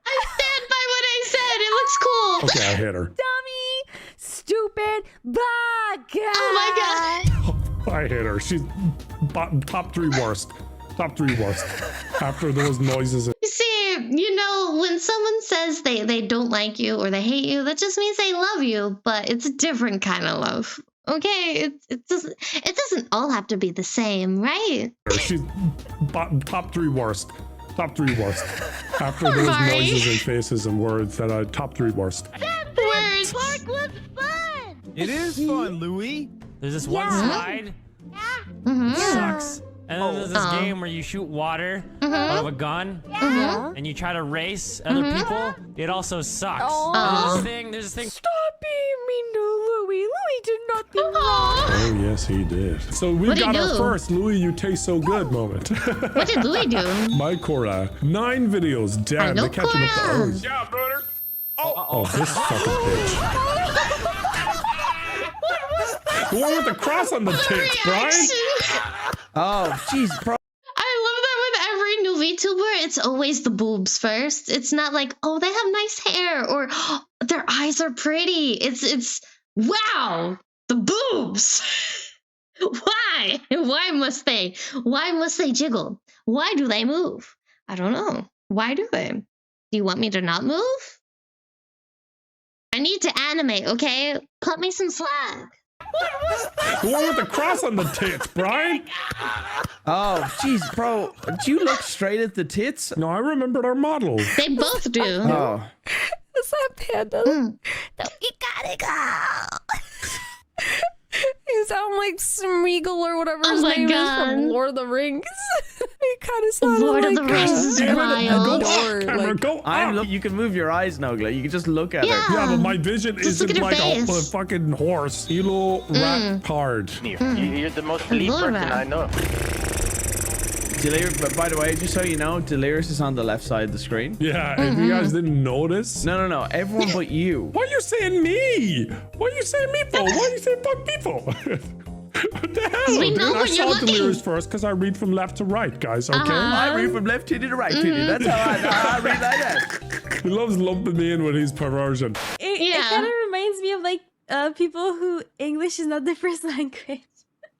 Speaker 3: I stand by what I said. It looks cool.
Speaker 2: Okay, I hit her.
Speaker 4: Dummy. Stupid. Baka.
Speaker 3: Oh my god.
Speaker 2: I hit her. She's top 3 worst. Top 3 worst. After those noises.
Speaker 3: You see, you know, when someone says they don't like you or they hate you, that just means they love you, but it's a different kind of love. Okay, it doesn't all have to be the same, right?
Speaker 2: She's top 3 worst. Top 3 worst. After those noises and faces and words that are top 3 worst.
Speaker 3: Words.
Speaker 16: Park was fun.
Speaker 11: It is fun, Louis.
Speaker 17: There's this one slide. It sucks. And then there's this game where you shoot water out of a gun, and you try to race other people. It also sucks. And there's this thing.
Speaker 4: Stop being mean to Louie. Louie did nothing wrong.
Speaker 2: Oh, yes, he did. So we got our first Louis, you taste so good moment.
Speaker 3: What did Louie do?
Speaker 2: My Cora, 9 videos. Damn, they're catching up to ours.
Speaker 11: Yeah, brother.
Speaker 2: Oh, this fucking bitch. The one with the cross on the tits, Brian.
Speaker 1: Oh, jeez, bro.
Speaker 3: I love that with every new VTuber, it's always the boobs first. It's not like, oh, they have nice hair or oh, their eyes are pretty. It's wow, the boobs. Why? Why must they jiggle? Why do they move? I don't know. Why do they? Do you want me to not move? I need to animate, okay? Cut me some slack.
Speaker 2: The one with the cross on the tits, Brian.
Speaker 1: Oh, jeez, bro. Do you look straight at the tits?
Speaker 2: No, I remembered our model.
Speaker 3: They both do.
Speaker 1: Oh.
Speaker 4: Is that Panda?
Speaker 3: No,
Speaker 4: you gotta go. You sound like Smeagol or whatever his name is from Lord of the Rings. You kind of sound
Speaker 3: Lord
Speaker 4: like
Speaker 3: of the Rings is wild.
Speaker 2: Go up.
Speaker 1: You can move your eyes, Nogla. You can just look at her.
Speaker 2: Yeah, but my vision isn't like a fucking horse. Elo rat hard.
Speaker 11: You're the most elite person I know.
Speaker 1: But by the way, just so you know, Delirious is on the left side of the screen.
Speaker 2: Yeah, if you guys didn't notice.
Speaker 1: No. Everyone but you.
Speaker 2: Why are you saying me? What are you saying me for? Why are you saying fuck people? What the hell?
Speaker 3: We know
Speaker 2: I
Speaker 3: when you're
Speaker 2: saw Delirious first because I read from left to right, guys, okay?
Speaker 1: I read from left titty to right titty. That's how I read like that.
Speaker 2: He loves lumping me in with his perversion.
Speaker 10: It kind of reminds me of like people who English is not their first language.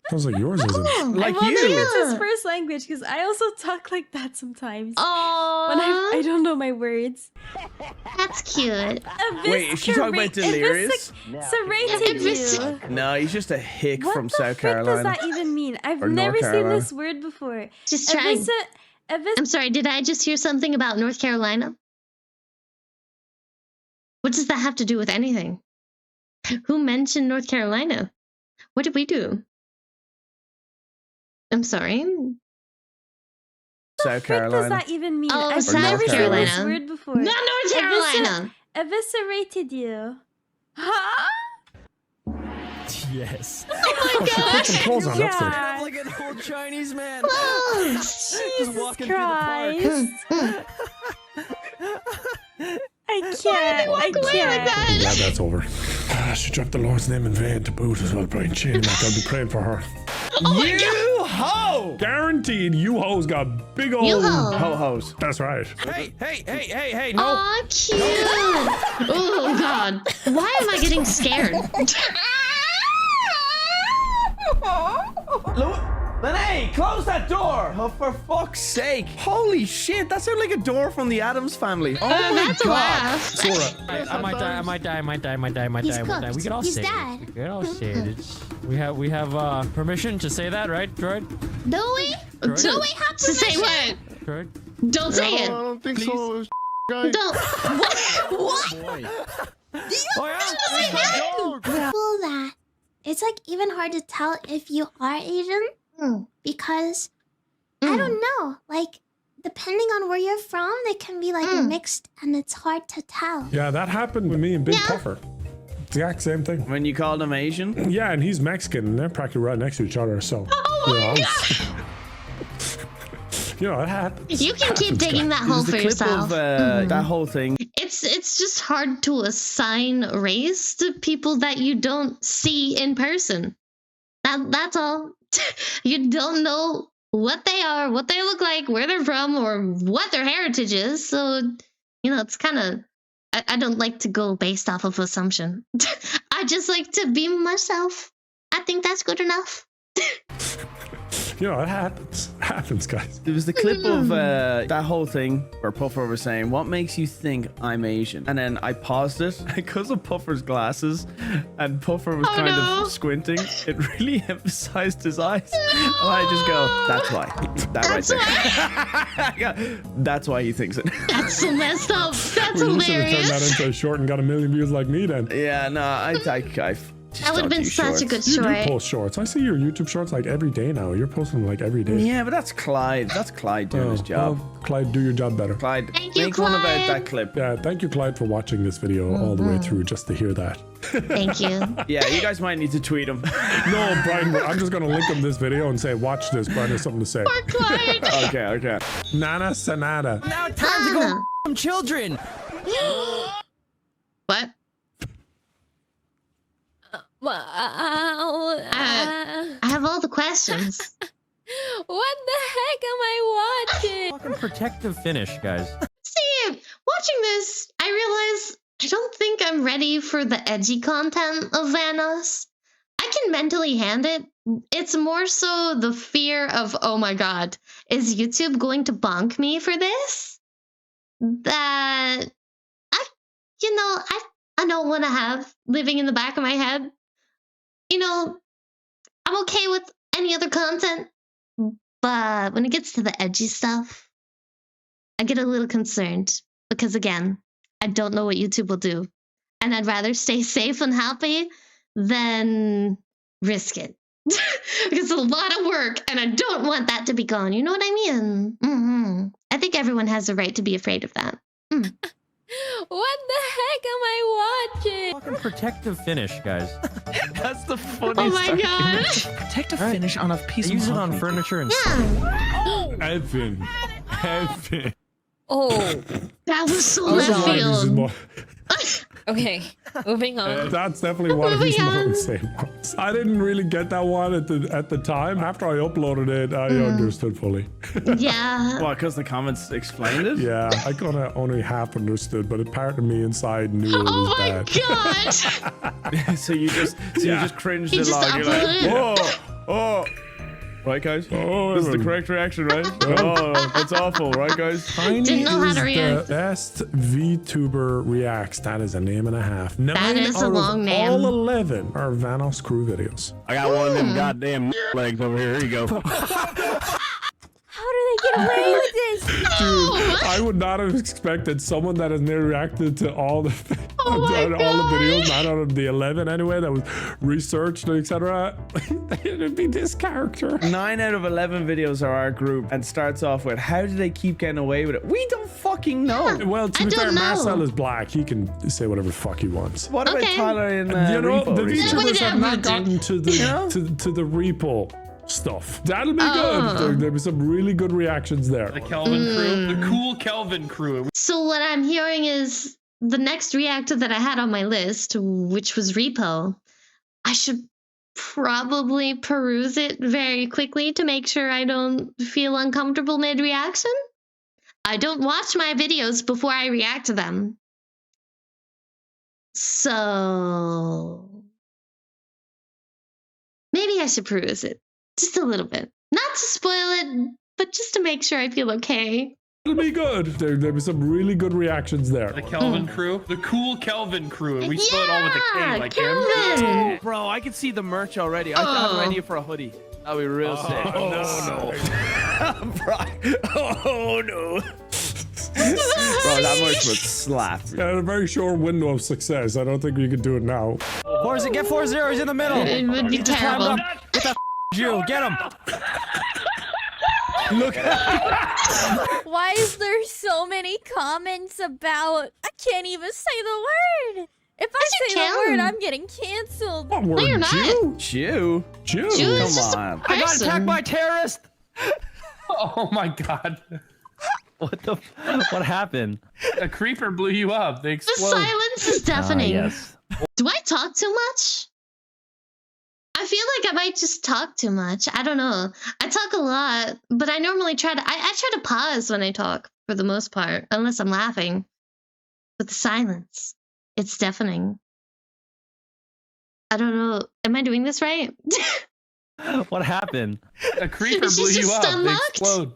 Speaker 2: Sounds like yours isn't.
Speaker 1: Like
Speaker 10: I wonder
Speaker 1: you.
Speaker 10: if it's his first language because I also talk like that sometimes.
Speaker 3: Oh,
Speaker 10: when I don't know my words.
Speaker 3: That's cute.
Speaker 1: Wait, is she talking about Delirious?
Speaker 10: Serrated you.
Speaker 1: No, he's just a hick
Speaker 10: What
Speaker 1: from
Speaker 10: the
Speaker 1: South
Speaker 10: frick
Speaker 1: Carolina.
Speaker 10: does that even mean? I've
Speaker 1: Or
Speaker 10: never
Speaker 1: North
Speaker 10: seen
Speaker 1: Carolina.
Speaker 10: this word before.
Speaker 3: Just trying. I'm sorry, did I just hear something about North Carolina? What does that have to do with anything? Who mentioned North Carolina? What did we do? I'm sorry.
Speaker 10: What
Speaker 1: South
Speaker 10: does
Speaker 1: Carolina.
Speaker 10: that even mean?
Speaker 3: Oh,
Speaker 10: I've
Speaker 3: South
Speaker 10: never seen
Speaker 3: Carolina.
Speaker 10: this word before.
Speaker 3: Not North Carolina.
Speaker 10: Eviscerated you. Huh?
Speaker 17: Yes.
Speaker 3: Oh my gosh.
Speaker 2: Put some clothes on, that's good.
Speaker 11: I'm like an old Chinese man.
Speaker 3: Oh,
Speaker 11: Just walking
Speaker 10: Christ.
Speaker 11: through
Speaker 10: I can't. I can't.
Speaker 2: Glad that's over. She dropped the Lord's name in vain to boot as well, Brian Chin. Like I'll be praying for her.
Speaker 3: Oh my
Speaker 1: You ho!
Speaker 2: Guaranteed, you hoes got big old
Speaker 1: ho-hos.
Speaker 2: That's right.
Speaker 11: Hey, no.
Speaker 3: Aw, cute. Oh, God. Why am I getting scared?
Speaker 5: Then hey, close that door! Oh, for fuck's sake! Holy shit, that sounded like a door from the Addams Family. Oh my
Speaker 3: that's a
Speaker 5: god!
Speaker 3: laugh.
Speaker 5: Sora,
Speaker 17: I might die. We can all say it. We can all say it. We have permission to say that, right, Droid?
Speaker 3: Do we?
Speaker 17: Droid?
Speaker 3: Do we have to say what?
Speaker 17: Droid?
Speaker 3: Don't say it.
Speaker 14: I don't think so. Guys.
Speaker 3: Don't. What?
Speaker 13: Well, that it's like even hard to tell if you are Asian because I don't know. Like depending on where you're from, they can be like mixed, and it's hard to tell.
Speaker 2: Yeah, that happened with me and Big Puffer. Exact same thing.
Speaker 1: When you called him Asian?
Speaker 2: Yeah, and he's Mexican, and they're practically right next to each other. So, you know, it happens.
Speaker 3: You can keep digging that hole for yourself.
Speaker 1: That whole thing.
Speaker 3: It's just hard to assign race to people that you don't see in person. That's all. You don't know what they are, what they look like, where they're from, or what their heritage is. So, you know, it's kind of... I don't like to go based off of assumption. I just like to be myself. I think that's good enough.
Speaker 2: You know, it happens. It happens, guys.
Speaker 1: There was the clip of that whole thing where Puffer was saying, what makes you think I'm Asian? And then I paused it because of Puffer's glasses, and Puffer was kind of squinting. It really emphasized his eyes. And I just go, that's why. That right there. That's why he thinks it.
Speaker 3: That's so messed up. That's
Speaker 2: Well, you should have turned that
Speaker 3: hilarious.
Speaker 2: into a short and got 1 million views like me then.
Speaker 1: Yeah, no, I
Speaker 3: That would have been such a good
Speaker 2: You
Speaker 3: short.
Speaker 2: do post shorts. I see your YouTube shorts like every day now. You're posting them like every day.
Speaker 1: Yeah, but that's Clyde. That's Clyde doing his job.
Speaker 2: Well, Clyde, do your job better.
Speaker 1: Clyde,
Speaker 3: Thank you,
Speaker 1: make one about
Speaker 3: Clyde.
Speaker 1: that clip.
Speaker 2: Yeah, thank you, Clyde, for watching this video all the way through just to hear that.
Speaker 3: Thank you.
Speaker 1: Yeah, you guys might need to tweet him.
Speaker 2: No, Brian, I'm just going to link him this video and say, watch this. Brian has something to say.
Speaker 3: Poor Clyde.
Speaker 1: Okay.
Speaker 2: Nana Sanada.
Speaker 11: Now time to go some children.
Speaker 3: What?
Speaker 13: Wow.
Speaker 3: I have all the questions.
Speaker 8: What the heck am I watching?
Speaker 7: Fucking protective finish, guys.
Speaker 3: See, watching this, I realize I don't think I'm ready for the edgy content of Vanoss. I can mentally hand it. It's more so the fear of, oh my god, is YouTube going to bonk me for this? That I don't want to have living in the back of my head. You know, I'm okay with any other content, but when it gets to the edgy stuff, I get a little concerned because, again, I don't know what YouTube will do. And I'd rather stay safe and happy than risk it. Because it's a lot of work and I don't want that to be gone. You know what I mean? I think everyone has a right to be afraid of that.
Speaker 8: What the heck am I watching?
Speaker 7: Fucking protective finish, guys.
Speaker 11: That's the funniest.
Speaker 3: Oh my god.
Speaker 11: Protective finish on a piece
Speaker 7: I
Speaker 11: of
Speaker 7: use it on
Speaker 11: concrete.
Speaker 7: furniture and
Speaker 2: Evan.
Speaker 8: Oh,
Speaker 3: That was so
Speaker 2: That's
Speaker 3: left
Speaker 2: one of his
Speaker 3: field.
Speaker 2: mo-
Speaker 8: okay. Moving on.
Speaker 2: That's definitely one of his
Speaker 3: Moving on.
Speaker 2: more insane ones. I didn't really get that one at the time. After I uploaded it, I understood fully.
Speaker 3: Yeah.
Speaker 1: Well, because the comments explained it?
Speaker 2: Yeah, I kind of only half understood, but a part of me inside knew it was
Speaker 3: Oh my
Speaker 2: bad.
Speaker 3: god.
Speaker 1: So you just cringed
Speaker 3: He just
Speaker 1: along. You're like,
Speaker 3: uploaded
Speaker 1: whoa. Right, guys?
Speaker 2: Oh,
Speaker 1: This is the
Speaker 2: Evan.
Speaker 1: correct reaction, right? Oh, that's awful, right, guys?
Speaker 2: Tiny
Speaker 3: Didn't know how
Speaker 2: is
Speaker 3: to react.
Speaker 2: the best VTuber reacts. That is a name and a half. 9
Speaker 3: is a
Speaker 2: out of
Speaker 3: long name.
Speaker 2: all 11 are Vanoss crew videos.
Speaker 11: I got one of them goddamn legs over here. Here you go.
Speaker 8: How do they get away with this?
Speaker 2: Dude, I would not have expected someone that has never reacted to all the all the videos, 9 out of the 11 anyway, that was researched, etc. It'd be this character.
Speaker 1: 9 out of 11 videos are our group and starts off with, how do they keep getting away with it? We don't fucking know.
Speaker 2: Well, to
Speaker 3: I
Speaker 2: be fair,
Speaker 3: don't know.
Speaker 2: Marcel is black. He can say whatever the fuck he wants.
Speaker 1: What about
Speaker 3: Okay.
Speaker 1: Tyler in
Speaker 2: You know,
Speaker 1: Repo
Speaker 2: the
Speaker 1: recently?
Speaker 2: VTubers have not gotten to the
Speaker 1: know?
Speaker 2: to the repo stuff. That'll be
Speaker 3: Oh.
Speaker 2: good. There'll be some really good reactions there.
Speaker 14: The Kelvin crew, the cool Kelvin crew.
Speaker 3: So what I'm hearing is the next reactor that I had on my list, which was Repo, I should probably peruse it very quickly to make sure I don't feel uncomfortable mid-reaction. I don't watch my videos before I react to them. So maybe I should peruse it. Just a little bit. Not to spoil it, but just to make sure I feel okay.
Speaker 2: It'll be good. There were some really good reactions there.
Speaker 14: The Kelvin crew. The cool Kelvin crew. We spell it all with a K like
Speaker 3: Kelvin.
Speaker 14: him.
Speaker 5: Bro, I can see the merch already. I have an idea for a hoodie. That'd be real sick.
Speaker 14: No.
Speaker 5: Oh no. Bro, that merch would slap.
Speaker 2: Yeah, in a very short window of success. I don't think we could do it now.
Speaker 7: Forza, get 4-0. He's in the middle.
Speaker 3: It would be
Speaker 7: He just climbed
Speaker 3: terrible.
Speaker 7: up. Get the Jew. Get him.
Speaker 5: Look.
Speaker 4: Why is there so many comments about? I can't even say the word. If I say the word, I'm getting canceled.
Speaker 2: What word?
Speaker 3: you're not.
Speaker 2: Jew?
Speaker 3: Jew is just
Speaker 5: Come on.
Speaker 7: I got attacked by a terrorist.
Speaker 14: Oh my god.
Speaker 7: What happened?
Speaker 14: A creeper blew you up. They
Speaker 3: The
Speaker 14: explode.
Speaker 3: silence is deafening.
Speaker 7: Yes.
Speaker 3: Do I talk too much? I feel like I might just talk too much. I don't know. I talk a lot, but I normally try to I try to pause when I talk for the most part, unless I'm laughing. But the silence, it's deafening. I don't know. Am I doing this right?
Speaker 7: What happened?
Speaker 14: A creeper
Speaker 3: Is
Speaker 14: blew
Speaker 3: she
Speaker 14: you
Speaker 3: just
Speaker 14: up. They
Speaker 3: unlocked?
Speaker 14: explode.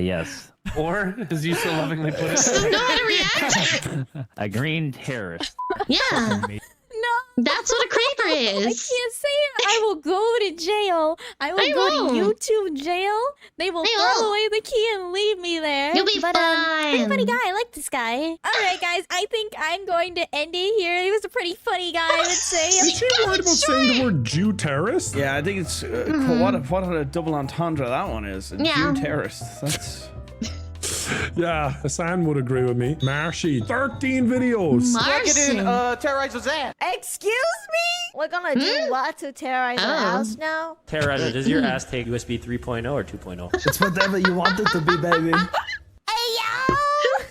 Speaker 7: Yes.
Speaker 14: Or, as you so lovingly put
Speaker 3: Just
Speaker 14: it,
Speaker 3: know how to react.
Speaker 7: A green terrorist.
Speaker 3: Yeah,
Speaker 4: No.
Speaker 3: that's what a creeper
Speaker 4: I
Speaker 3: is.
Speaker 4: can't say it. I will go to jail. I will
Speaker 3: They
Speaker 4: go
Speaker 3: won't.
Speaker 4: to YouTube jail. They will
Speaker 3: They
Speaker 4: throw
Speaker 3: won't.
Speaker 4: away the key and leave me there.
Speaker 3: You'll be
Speaker 4: Pretty
Speaker 3: fine.
Speaker 4: funny guy. I like this guy. All right, guys. I think I'm going to end it here. He was a pretty funny guy, I would say.
Speaker 2: Is she worried about saying the word Jew terrorist?
Speaker 5: Yeah, I think it's what a double entendre that one is. A
Speaker 3: Yeah.
Speaker 5: Jew terrorist. That's
Speaker 2: Yeah, Hassan would agree with me. Marshy, 13 videos.
Speaker 3: Marcy.
Speaker 11: Terrorizer's ass.
Speaker 18: Excuse me? We're gonna do what to terrorize our house now?
Speaker 17: Terroriser, does your ass take USB 3.0 or 2.0?
Speaker 11: It's whatever you want it to be, baby.
Speaker 18: Hey yo!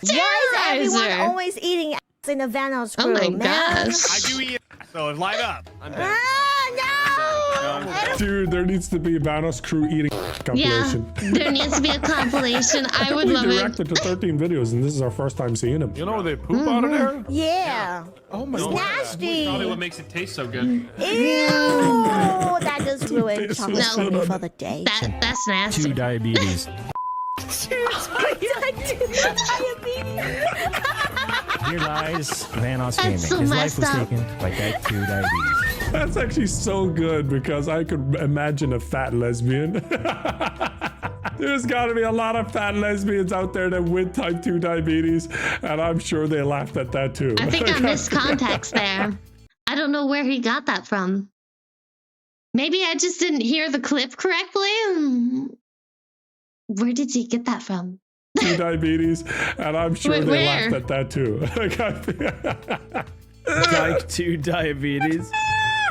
Speaker 18: Why is everyone
Speaker 3: Terroriser.
Speaker 18: always eating ass in the Vanoss
Speaker 3: Oh
Speaker 18: crew,
Speaker 3: my
Speaker 18: man?
Speaker 3: gosh.
Speaker 12: I do eat, so light up. I'm dead.
Speaker 18: Ah, no!
Speaker 2: Dude, there needs to be a Vanoss crew eating
Speaker 3: Yeah,
Speaker 2: compilation.
Speaker 3: there needs to be a compilation. I would
Speaker 2: We
Speaker 3: love it.
Speaker 2: directed to 13 videos, and this is our first time seeing them.
Speaker 12: You know they poop out of there?
Speaker 18: Yeah.
Speaker 11: Oh my
Speaker 18: It's
Speaker 11: god.
Speaker 18: nasty.
Speaker 14: probably what makes it taste so good.
Speaker 18: Ew! That just ruined chocolate
Speaker 3: No.
Speaker 18: for me for the day.
Speaker 3: That's nasty.
Speaker 7: 2 diabetes. Here lies Vanoss Gaming.
Speaker 3: That's so
Speaker 7: His life was
Speaker 3: messed up.
Speaker 7: taken by type 2 diabetes.
Speaker 2: That's actually so good because I could imagine a fat lesbian. There's got to be a lot of fat lesbians out there that with type 2 diabetes, and I'm sure they laughed at that too.
Speaker 3: I think I missed context there. I don't know where he got that from. Maybe I just didn't hear the clip correctly. Where did he get that from?
Speaker 2: 2 diabetes, and I'm sure
Speaker 3: Wait,
Speaker 2: they
Speaker 3: where?
Speaker 2: laughed at that too.
Speaker 5: type 2 diabetes.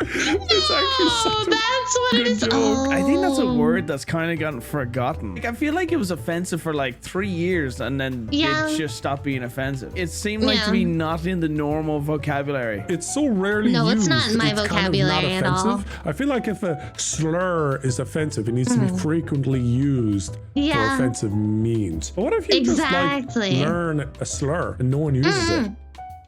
Speaker 2: It's actually such a
Speaker 3: That's what it
Speaker 2: good
Speaker 3: is.
Speaker 2: joke.
Speaker 3: Oh.
Speaker 5: I think that's a word that's kind of gotten forgotten. Like, I feel like it was offensive for like 3 years and then
Speaker 3: Yeah.
Speaker 5: it just stopped being offensive. It seemed like to
Speaker 3: Yeah.
Speaker 5: be not in the normal vocabulary.
Speaker 2: It's so rarely
Speaker 3: No,
Speaker 2: used.
Speaker 3: it's not in my
Speaker 2: kind of
Speaker 3: vocabulary
Speaker 2: not
Speaker 3: at all.
Speaker 2: offensive. I feel like if a slur is offensive, it needs to be frequently used for
Speaker 3: Yeah.
Speaker 2: offensive means. But what if you
Speaker 3: Exactly.
Speaker 2: just like learn a slur and no one uses it?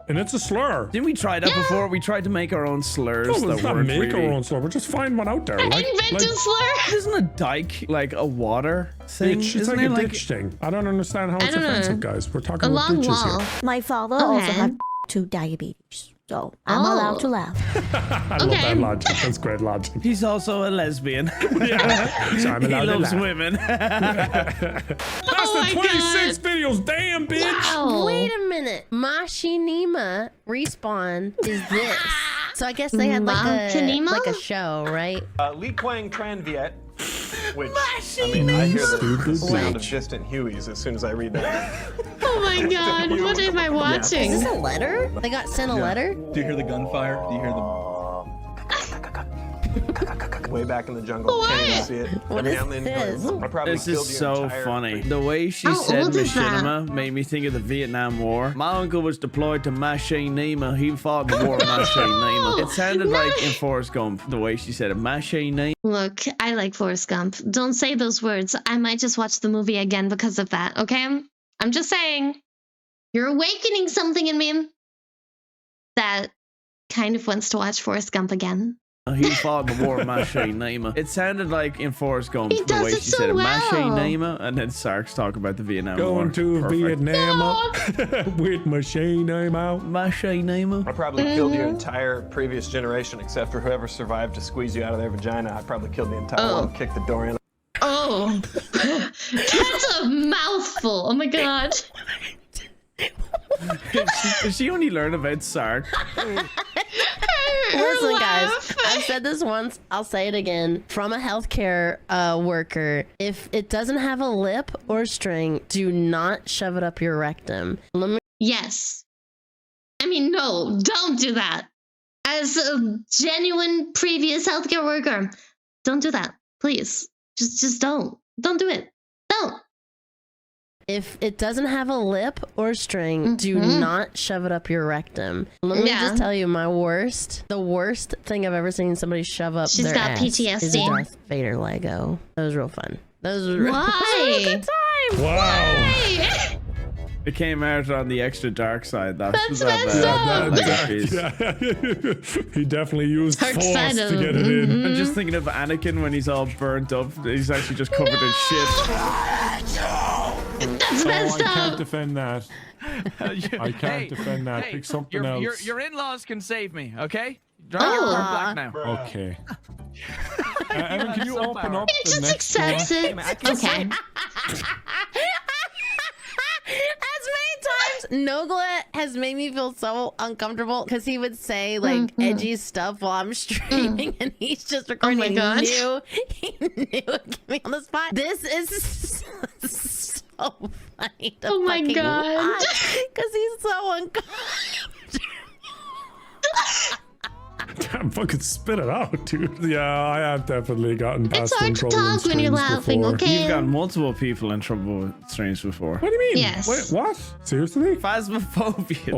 Speaker 2: And it's a slur.
Speaker 5: Didn't we try that before? We tried to make our own slurs
Speaker 2: No,
Speaker 5: that
Speaker 2: let's not
Speaker 5: weren't
Speaker 2: make
Speaker 5: really...
Speaker 2: our own slur. We'll just find one out there. Like,
Speaker 3: Invented slur.
Speaker 5: Isn't a dike like a water thing?
Speaker 2: it's
Speaker 5: Isn't
Speaker 2: like
Speaker 5: it
Speaker 2: a ditch thing. I don't understand how it's
Speaker 3: don't know.
Speaker 2: offensive, guys. We're talking
Speaker 3: A
Speaker 2: about
Speaker 3: long
Speaker 2: ditches
Speaker 3: wall.
Speaker 2: here.
Speaker 18: My father
Speaker 3: Okay.
Speaker 18: also had 2 diabetes, so I'm
Speaker 3: Oh.
Speaker 18: allowed to laugh.
Speaker 2: I love
Speaker 3: Okay.
Speaker 2: that logic. That's great logic.
Speaker 5: He's also a lesbian.
Speaker 2: So I'm
Speaker 5: He
Speaker 2: allowed to
Speaker 5: loves
Speaker 2: laugh.
Speaker 5: women.
Speaker 2: That's
Speaker 3: Oh
Speaker 2: the
Speaker 3: my
Speaker 2: 26 videos. Damn, bitch.
Speaker 3: Wow.
Speaker 19: Wait a minute. Machinima respawn is this. So I guess they had
Speaker 3: Machinima?
Speaker 19: like a show, right?
Speaker 20: Lead playing Tran Viet, which, I mean, I hear the
Speaker 2: Stupid
Speaker 20: sound of
Speaker 2: bitch.
Speaker 20: distant Hueys as soon as I read that.
Speaker 3: Oh my god, what am I watching?
Speaker 19: Is this a letter? They got sent a letter?
Speaker 11: Do you hear the gunfire? Do you hear the...
Speaker 20: Way back in the jungle, can't even see it.
Speaker 19: What
Speaker 20: Every
Speaker 19: is
Speaker 20: now and then,
Speaker 19: this?
Speaker 20: I probably
Speaker 5: This
Speaker 20: killed
Speaker 5: is
Speaker 20: your
Speaker 5: so
Speaker 20: entire
Speaker 5: funny. The way she
Speaker 3: How
Speaker 5: said
Speaker 3: old is that?
Speaker 5: machinima made me think of the Vietnam War. My uncle was deployed to Machinima. He fought in the war of Machinima. It sounded like in Forrest Gump, the way she said it. Machinima.
Speaker 3: Look, I like Forrest Gump. Don't say those words. I might just watch the movie again because of that, okay? I'm just saying. You're awakening something in me that kind of wants to watch Forrest Gump again.
Speaker 5: He fought the war Machinima. It sounded like in Forrest Gump,
Speaker 3: He
Speaker 5: the
Speaker 3: does
Speaker 5: way
Speaker 3: it
Speaker 5: she
Speaker 3: so
Speaker 5: said it,
Speaker 3: well.
Speaker 5: Machinima, and then Sark's talk about the Vietnam War.
Speaker 2: Going to
Speaker 5: Perfect.
Speaker 2: Vietnam with machine name out.
Speaker 5: Machinima.
Speaker 20: I probably killed your entire previous generation, except for whoever survived to squeeze you out of their vagina. I probably killed the entire one, kicked the door in.
Speaker 3: Oh, that's a mouthful. Oh my god.
Speaker 5: Did she only learn about Sark?
Speaker 19: Listen, guys, I've said this once, I'll say it again. From a healthcare worker, if it doesn't have a lip or string, do not shove it up your rectum.
Speaker 3: Yes. I mean, no, don't do that. As a genuine previous healthcare worker, don't do that. Please. Just don't. Don't do it. Don't.
Speaker 19: If it doesn't have a lip or string, do not shove it up your rectum. Let me just tell you, the worst thing I've ever seen somebody shove up
Speaker 3: She's
Speaker 19: their
Speaker 3: got
Speaker 19: ass
Speaker 3: PTSD.
Speaker 19: is a Darth Vader Lego. That was real fun. That was a
Speaker 3: Why?
Speaker 19: good time.
Speaker 2: Wow.
Speaker 3: Why?
Speaker 5: It came out on the extra dark side.
Speaker 3: That's messed up.
Speaker 2: He definitely used
Speaker 3: Dark
Speaker 2: force
Speaker 3: side
Speaker 2: to
Speaker 3: of-
Speaker 2: get it in.
Speaker 5: I'm just thinking of Anakin when he's all burnt up. He's actually just covered in shit.
Speaker 3: That's messed
Speaker 2: I can't
Speaker 3: up.
Speaker 2: defend that. I can't defend that. Pick something else.
Speaker 11: Your in-laws can save me, okay? Draw your card black now.
Speaker 2: Okay. Evan, can you open up
Speaker 3: He
Speaker 2: the
Speaker 3: just
Speaker 2: next
Speaker 3: accepts
Speaker 2: one?
Speaker 3: it. Okay.
Speaker 19: As many times Nogla has made me feel so uncomfortable because he would say like edgy stuff while I'm streaming and he's just recording.
Speaker 3: Oh my God.
Speaker 19: He knew it get me on the spot. This is so funny to
Speaker 3: Oh my God.
Speaker 19: because he's so uncomfortable.
Speaker 2: Damn, fucking spit it out, dude. Yeah, I have definitely gotten past
Speaker 3: It's hard to
Speaker 2: trouble in
Speaker 3: talk when you're
Speaker 2: streams
Speaker 3: laughing,
Speaker 2: before.
Speaker 3: okay?
Speaker 5: You've got multiple people in trouble with streams before.
Speaker 2: What do you mean?
Speaker 3: Yes.
Speaker 2: Wait, what? Seriously?
Speaker 5: Phasmophobia, dude.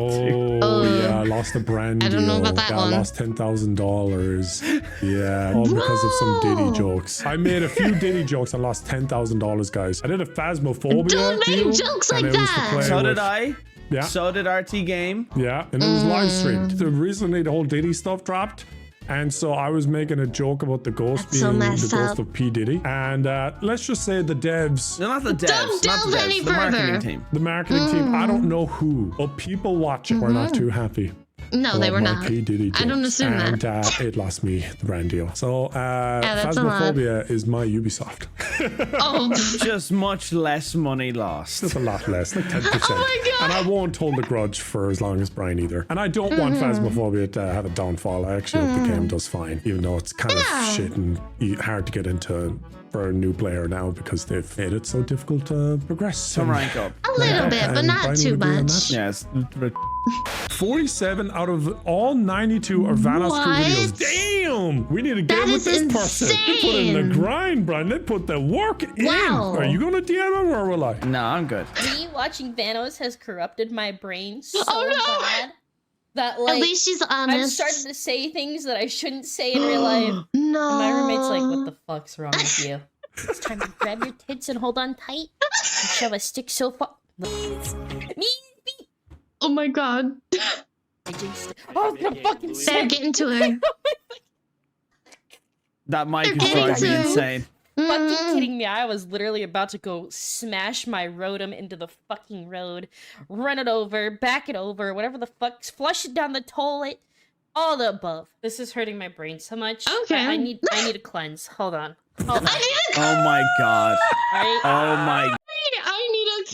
Speaker 2: Oh, yeah, I lost a brand
Speaker 3: I don't know
Speaker 2: deal.
Speaker 3: about that
Speaker 2: Yeah,
Speaker 3: one.
Speaker 2: I lost $10,000. Yeah, all because of some Diddy jokes. I made a few Diddy jokes and lost $10,000, guys. I did a Phasmophobia
Speaker 3: Don't make
Speaker 2: deal,
Speaker 3: jokes
Speaker 2: and
Speaker 3: like
Speaker 2: it was to
Speaker 3: that.
Speaker 2: play
Speaker 5: So
Speaker 2: with-
Speaker 5: did I.
Speaker 2: Yeah.
Speaker 5: So did RT Game.
Speaker 2: Yeah, and it was live streamed. So recently, the whole Diddy stuff dropped. And so I was making a joke about the ghost
Speaker 3: That's so
Speaker 2: being the
Speaker 3: messed
Speaker 2: ghost
Speaker 3: up.
Speaker 2: of P. Diddy. And let's just say the devs,
Speaker 5: No, not the devs.
Speaker 3: Don't
Speaker 5: Not the
Speaker 3: delve any
Speaker 5: devs. The marketing
Speaker 3: further.
Speaker 5: team.
Speaker 2: the marketing team, I don't know who, but people watching were not too happy.
Speaker 3: No, they
Speaker 2: about
Speaker 3: were
Speaker 2: my
Speaker 3: not.
Speaker 2: P. Diddy
Speaker 3: I don't
Speaker 2: jokes,
Speaker 3: assume
Speaker 2: and,
Speaker 3: that.
Speaker 2: it lost me the brand deal. So
Speaker 3: that's a lot.
Speaker 2: Phasmophobia is my Ubisoft.
Speaker 3: Oh,
Speaker 5: Just much less money lost.
Speaker 2: Just a lot less, like 10%.
Speaker 3: Oh my God.
Speaker 2: And I won't hold a grudge for as long as Brian either. And I don't want Phasmophobia to have a downfall. I actually hope the game does fine, even though it's kind of shit and hard to get into for a new player now because they've made it so difficult to progress.
Speaker 5: To rank up.
Speaker 3: a little bit, but
Speaker 2: And
Speaker 3: not
Speaker 2: Brian
Speaker 3: too
Speaker 2: would agree on
Speaker 3: much.
Speaker 2: that.
Speaker 5: Yes.
Speaker 2: 47 out of all 92 are Vanoss crew
Speaker 3: What?
Speaker 2: videos. Damn! We need to get
Speaker 3: That
Speaker 2: with
Speaker 3: is
Speaker 2: this person. They put in the
Speaker 3: insane.
Speaker 2: grind, Brian. They put the work in.
Speaker 3: Wow.
Speaker 2: Are you going to DM him or will I?
Speaker 5: No, I'm good.
Speaker 21: Me watching Vanoss has corrupted my brain so
Speaker 3: Oh, no.
Speaker 21: bad that
Speaker 3: At
Speaker 21: like
Speaker 3: least she's
Speaker 21: I've
Speaker 3: honest.
Speaker 21: started to say things that I shouldn't say in real life.
Speaker 3: No.
Speaker 21: And my roommate's like, "What the fuck's wrong with you? It's time to grab your tits and hold on tight and shove a stick so far." Me.
Speaker 3: Oh my God.
Speaker 21: I just. Oh, I'm gonna fucking
Speaker 3: They're
Speaker 21: say.
Speaker 3: getting to her.
Speaker 5: That mic is
Speaker 3: They're
Speaker 5: driving me
Speaker 3: getting to it.
Speaker 5: insane.
Speaker 21: Fucking kidding me. I was literally about to go smash my rotom into the fucking road, run it over, back it over, whatever the fuck, flush it down the toilet, all the above. This is hurting my brain so much.
Speaker 3: Okay.
Speaker 21: I need a cleanse. Hold on. Hold on.
Speaker 5: Oh my god.
Speaker 21: Alright.
Speaker 5: Oh my.
Speaker 3: I need a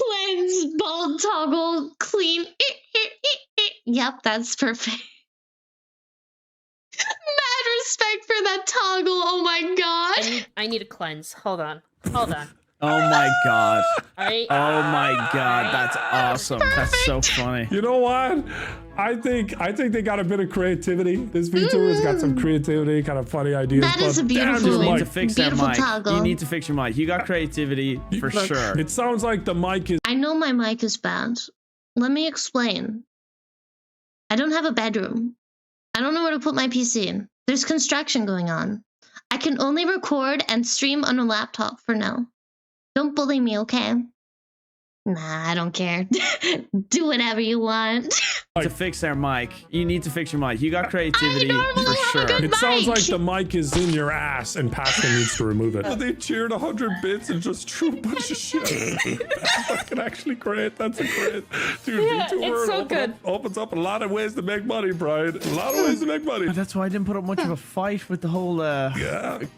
Speaker 3: cleanse, bald toggle, clean. Yep, that's perfect. Mad respect for that toggle. Oh my God.
Speaker 21: I need a cleanse. Hold on. Hold on.
Speaker 5: Oh my god.
Speaker 21: Alright.
Speaker 5: Oh my god. That's awesome. That's so funny.
Speaker 2: You know what? I think they got a bit of creativity. This VTuber's got some creativity, kind of funny ideas.
Speaker 3: That is
Speaker 2: but
Speaker 3: a beautiful-
Speaker 2: damn,
Speaker 5: You
Speaker 2: your
Speaker 5: need to
Speaker 2: mic-
Speaker 5: fix that
Speaker 3: Beautiful
Speaker 5: mic.
Speaker 3: toggle.
Speaker 5: You need to fix your mic. You got creativity for
Speaker 3: Look.
Speaker 5: sure.
Speaker 2: It sounds like the mic is.
Speaker 3: I know my mic is bad. Let me explain. I don't have a bedroom. I don't know where to put my PC in. There's construction going on. I can only record and stream on a laptop for now. Don't bully me, okay? Nah, I don't care. Do whatever you want.
Speaker 1: To fix their mic, you need to fix your mic. You got creativity for sure.
Speaker 2: It sounds like the mic is in your ass and Pascal needs to remove it. They cheered 100 bits and just threw a bunch of shit. That's fucking actually great. That's a great. Dude,
Speaker 21: Yeah,
Speaker 2: VTuber
Speaker 21: it's so good.
Speaker 2: opens up a lot of ways to make money, Brian. A lot of ways to make money.
Speaker 1: That's why I didn't put up much of a fight with the whole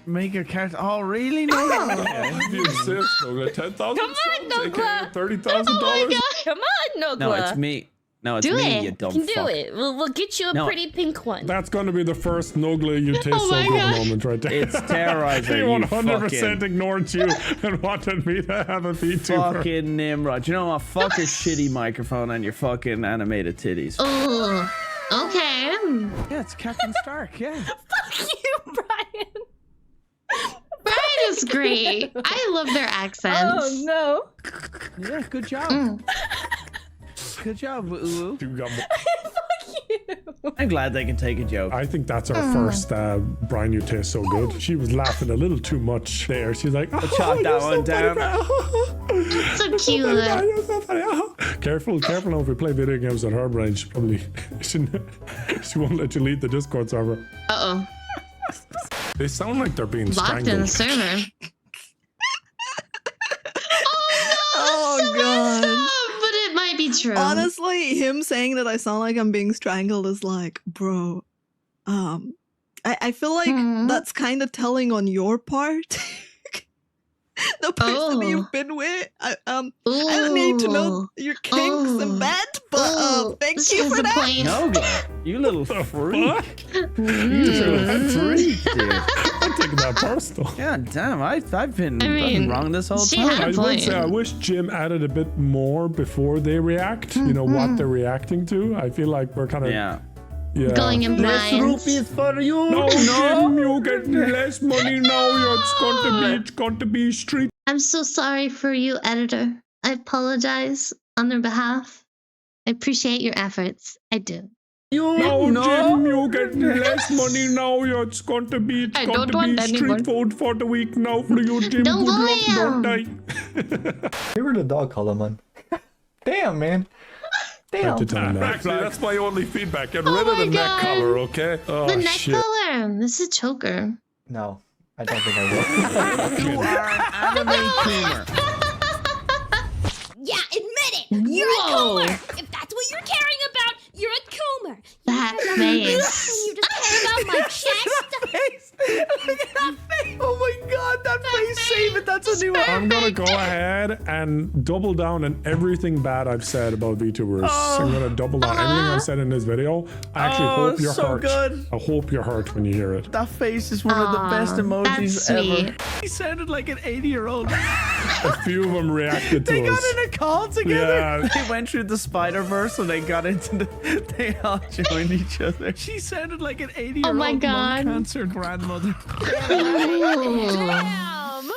Speaker 1: make a character. Oh, really? No.
Speaker 2: If you insist, Nogla, 10,000
Speaker 21: Come on,
Speaker 2: subs, aka
Speaker 21: Nogla.
Speaker 2: $30,000.
Speaker 21: Come on, Nogla.
Speaker 1: No, it's me. No, it's
Speaker 21: Do
Speaker 1: me,
Speaker 21: it.
Speaker 1: you dumb
Speaker 21: You can
Speaker 1: fuck.
Speaker 21: do it. We'll get you a
Speaker 1: No.
Speaker 21: pretty pink one.
Speaker 2: That's going to be the first Nogla you taste
Speaker 21: Oh
Speaker 2: so
Speaker 21: my
Speaker 2: good
Speaker 21: God.
Speaker 2: moment right there.
Speaker 1: It's Terroriser,
Speaker 2: He
Speaker 1: you
Speaker 2: 100%
Speaker 1: fucking-
Speaker 2: ignored you and wanted me to have a VTuber.
Speaker 1: Fucking Nimrod. You know what? Fuck your shitty microphone and your fucking animated titties.
Speaker 3: Oh, okay.
Speaker 1: Yeah, it's Captain Stark, yeah.
Speaker 21: Fuck you, Brian.
Speaker 3: Brian is great. I love their accents.
Speaker 21: Oh no.
Speaker 1: Yeah, good job. Good job, Ulu. I'm glad they can take a joke.
Speaker 2: I think that's our first Brian, you taste so good. She was laughing a little too much there. She's like, oh,
Speaker 1: Chop that one down.
Speaker 3: So cute.
Speaker 2: Careful now if we play video games on her, Brian. She probably she won't let you lead the Discord server.
Speaker 3: Uh-oh.
Speaker 2: They sound like they're being
Speaker 3: Locked in the
Speaker 2: strangled.
Speaker 3: server.
Speaker 6: Oh god.
Speaker 3: But it might be true.
Speaker 6: Honestly, him saying that I sound like I'm being strangled is like, bro. I feel like that's kind of telling on your part. The person you've been with. I don't need to know your kinks and that, but thank you for that.
Speaker 1: Nogla, you little freak. You
Speaker 2: Mm.
Speaker 1: freak, dude.
Speaker 2: I'm taking that personal.
Speaker 1: God damn, I've been wrong this whole time.
Speaker 2: I would say I wish Jim added a bit more before they react. You know what they're reacting to. I feel like we're kind of yeah.
Speaker 3: Going in blind.
Speaker 1: rupees for you.
Speaker 2: No, Jim, you get less money now. It's going to be street.
Speaker 3: I'm so sorry for you, editor. I apologize on their behalf. I appreciate your efforts. I do.
Speaker 2: No, Jim, you get less money now. It's going to be street food for the week now for you, Jim.
Speaker 3: Don't
Speaker 2: Good
Speaker 3: bully
Speaker 2: luck, don't die.
Speaker 22: Favorite the dog color, man. Damn, man. Damn.
Speaker 2: Actually, that's my only feedback. Get rid of the neck color, okay? Oh,
Speaker 3: the neck
Speaker 2: shit.
Speaker 3: color. This is choker.
Speaker 22: No, I don't think I will.
Speaker 1: You are an anime coomer.
Speaker 16: Yeah, admit it. You're a coomer. If that's what you're caring about, you're a coomer.
Speaker 3: That face.
Speaker 16: You just care about my chest.
Speaker 1: Look at that face. Oh my god, that face. Save it. That's a new one.
Speaker 2: I'm gonna go ahead and double down on everything bad I've said about VTubers. I'm gonna double down everything I've said in this video. I actually hope you're
Speaker 1: so
Speaker 2: hurt.
Speaker 1: good.
Speaker 2: I hope you're hurt when you hear it.
Speaker 1: That face is one of the best
Speaker 3: that's
Speaker 1: emojis
Speaker 3: sweet.
Speaker 1: ever. He sounded like an 80-year-old.
Speaker 2: A few of them reacted to
Speaker 1: They got
Speaker 2: us.
Speaker 1: in a call together.
Speaker 2: Yeah.
Speaker 1: They went through the Spider-Verse and they got into the. They all joined each other. She sounded like an 80-year-old
Speaker 3: Oh my God.
Speaker 1: cancer grandmother.
Speaker 8: Damn.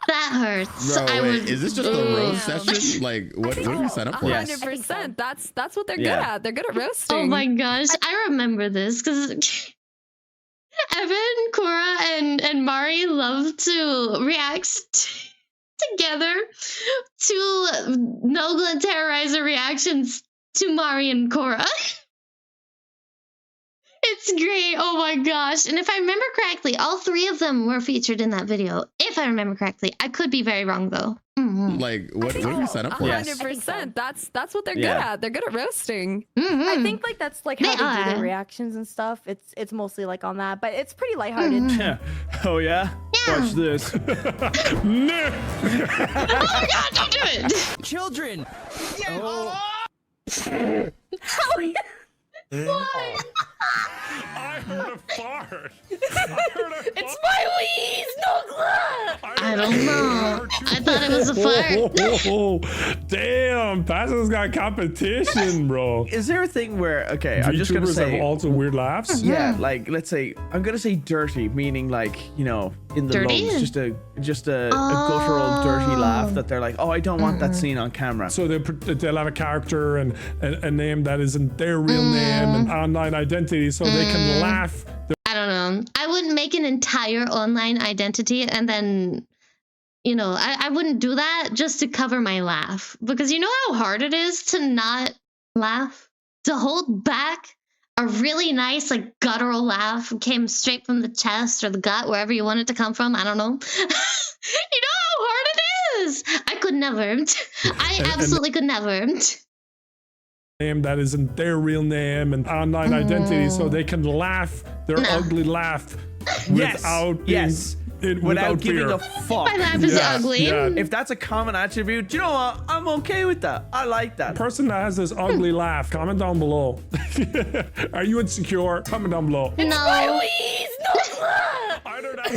Speaker 3: That hurts.
Speaker 23: Bro,
Speaker 3: I
Speaker 23: wait,
Speaker 3: would.
Speaker 23: is this just a roast session? Like, what did we sign up for?
Speaker 8: 100%. That's what they're good
Speaker 1: Yeah.
Speaker 8: at. They're good at roasting.
Speaker 3: Oh my gosh, I remember this because Evan, Cora, and Mari love to react together to Nogla and Terroriser reactions to Mari and Cora. It's great. Oh my gosh. And if I remember correctly, all three of them were featured in that video. If I remember correctly. I could be very wrong though.
Speaker 23: Like, what did we sign up for?
Speaker 8: 100%. That's what they're good
Speaker 23: Yeah.
Speaker 8: at. They're good at roasting.
Speaker 18: I think like that's like how
Speaker 8: They
Speaker 18: they do
Speaker 8: are.
Speaker 18: their reactions and stuff. It's mostly like on that, but it's pretty lighthearted.
Speaker 1: Yeah. Oh yeah? Watch this.
Speaker 2: No.
Speaker 3: Oh my god, don't do it!
Speaker 17: Children!
Speaker 3: Why?
Speaker 2: I heard a fart.
Speaker 21: It's my wheeze, Nogla!
Speaker 3: I don't know. I thought it was a fart.
Speaker 2: Oh, damn, Pascal's got competition, bro.
Speaker 1: Is there a thing where I'm just gonna
Speaker 2: VTubers
Speaker 1: say
Speaker 2: have also weird laughs?
Speaker 1: Yeah, like let's say I'm gonna say dirty, meaning like, you know, in the
Speaker 3: Dirty?
Speaker 1: lungs, just a guttural dirty laugh that they're like, oh, I don't want that seen on camera.
Speaker 2: So they'll have a character and a name that isn't their real name and online identity, so they can laugh.
Speaker 3: I don't know. I wouldn't make an entire online identity and then you know, I wouldn't do that just to cover my laugh, because you know how hard it is to not laugh, to hold back a really nice, like, guttural laugh came straight from the chest or the gut, wherever you want it to come from. I don't know. You know how hard it is. I could never. I absolutely could never.
Speaker 2: Name that isn't their real name and online identity, so they can laugh their ugly laugh without
Speaker 5: without giving
Speaker 2: fear.
Speaker 5: a fuck.
Speaker 3: My laugh is ugly.
Speaker 5: If that's a common attribute, do you know what? I'm okay with that. I like that.
Speaker 2: Person that has this ugly laugh, comment down below. Are you insecure? Comment down below.
Speaker 3: No.
Speaker 2: I don't know. I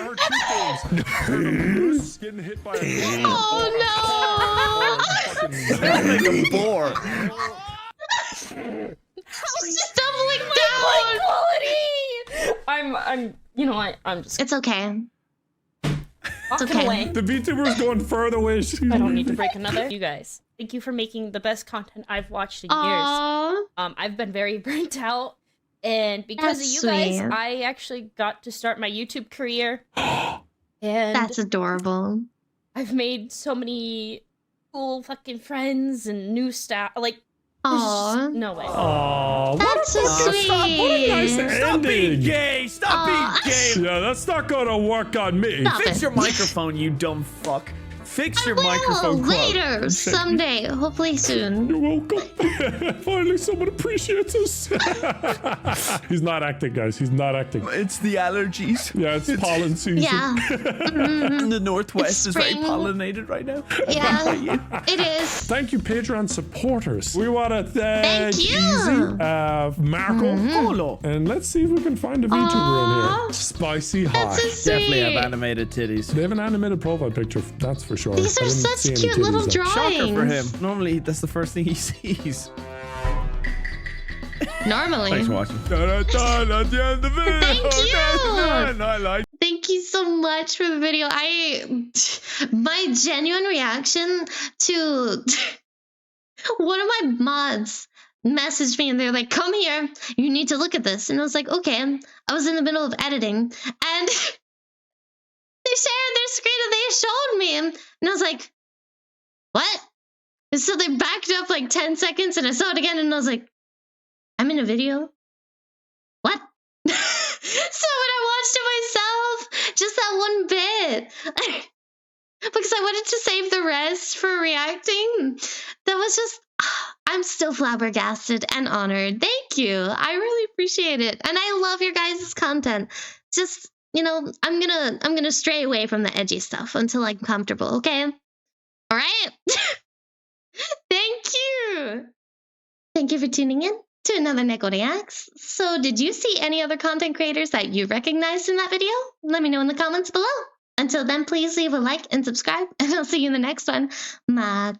Speaker 2: heard two things. I heard a moose getting hit by a gun.
Speaker 3: Oh no!
Speaker 5: Like a boar.
Speaker 3: Stumbling down.
Speaker 21: I'm, you know, I'm just.
Speaker 3: It's okay.
Speaker 21: It's
Speaker 3: okay.
Speaker 21: Away.
Speaker 2: The VTuber's going further away.
Speaker 21: I don't need to break another. You guys, thank you for making the best content I've watched in years. I've been very burnt out, and because of you guys, I actually got to start my YouTube career. And
Speaker 3: that's adorable.
Speaker 21: I've made so many cool fucking friends and new staff. Like, no way.
Speaker 2: Oh,
Speaker 3: that's so sweet.
Speaker 2: What a nice ending.
Speaker 5: Stop being gay. Stop being gay.
Speaker 2: Yeah, that's not gonna work on me.
Speaker 5: Fix your microphone, you dumb fuck. Fix your microphone.
Speaker 3: Later, someday, hopefully soon.
Speaker 2: You're welcome. Finally, someone appreciates us. He's not acting, guys. He's not acting.
Speaker 5: It's the allergies.
Speaker 2: Yeah, it's pollen season.
Speaker 3: Yeah.
Speaker 5: The Northwest is very pollinated right now.
Speaker 3: Yeah, it is.
Speaker 2: Thank you, Patreon supporters. We want to thank
Speaker 3: you.
Speaker 2: Easy, Marco, and let's see if we can find a VTuber in here. Spicy hot.
Speaker 3: So
Speaker 5: definitely have animated titties.
Speaker 2: They have an animated profile picture, that's for sure.
Speaker 3: These are such cute little drawings.
Speaker 5: Shocker for him. Normally, that's the first thing he sees.
Speaker 3: Normally.
Speaker 5: Thanks for watching. At the end of the video.
Speaker 3: Thank you. Thank you so much for the video. My genuine reaction to one of my mods messaged me and they're like, come here, you need to look at this. And I was like, okay. I was in the middle of editing and they shared their screen and they showed me. And I was like, what? And so they backed up like 10 seconds and I saw it again and I was like, I'm in a video? What? So when I watched it myself, just that one bit, because I wanted to save the rest for reacting, that was just, I'm still flabbergasted and honored. Thank you. I really appreciate it. And I love your guys' content. Just, you know, I'm gonna stray away from the edgy stuff until I'm comfortable, okay? All right? Thank you. Thank you for tuning in to another Neko Reacts. So did you see any other content creators that you recognized in that video? Let me know in the comments below. Until then, please leave a like and subscribe, and I'll see you in the next one. Bye.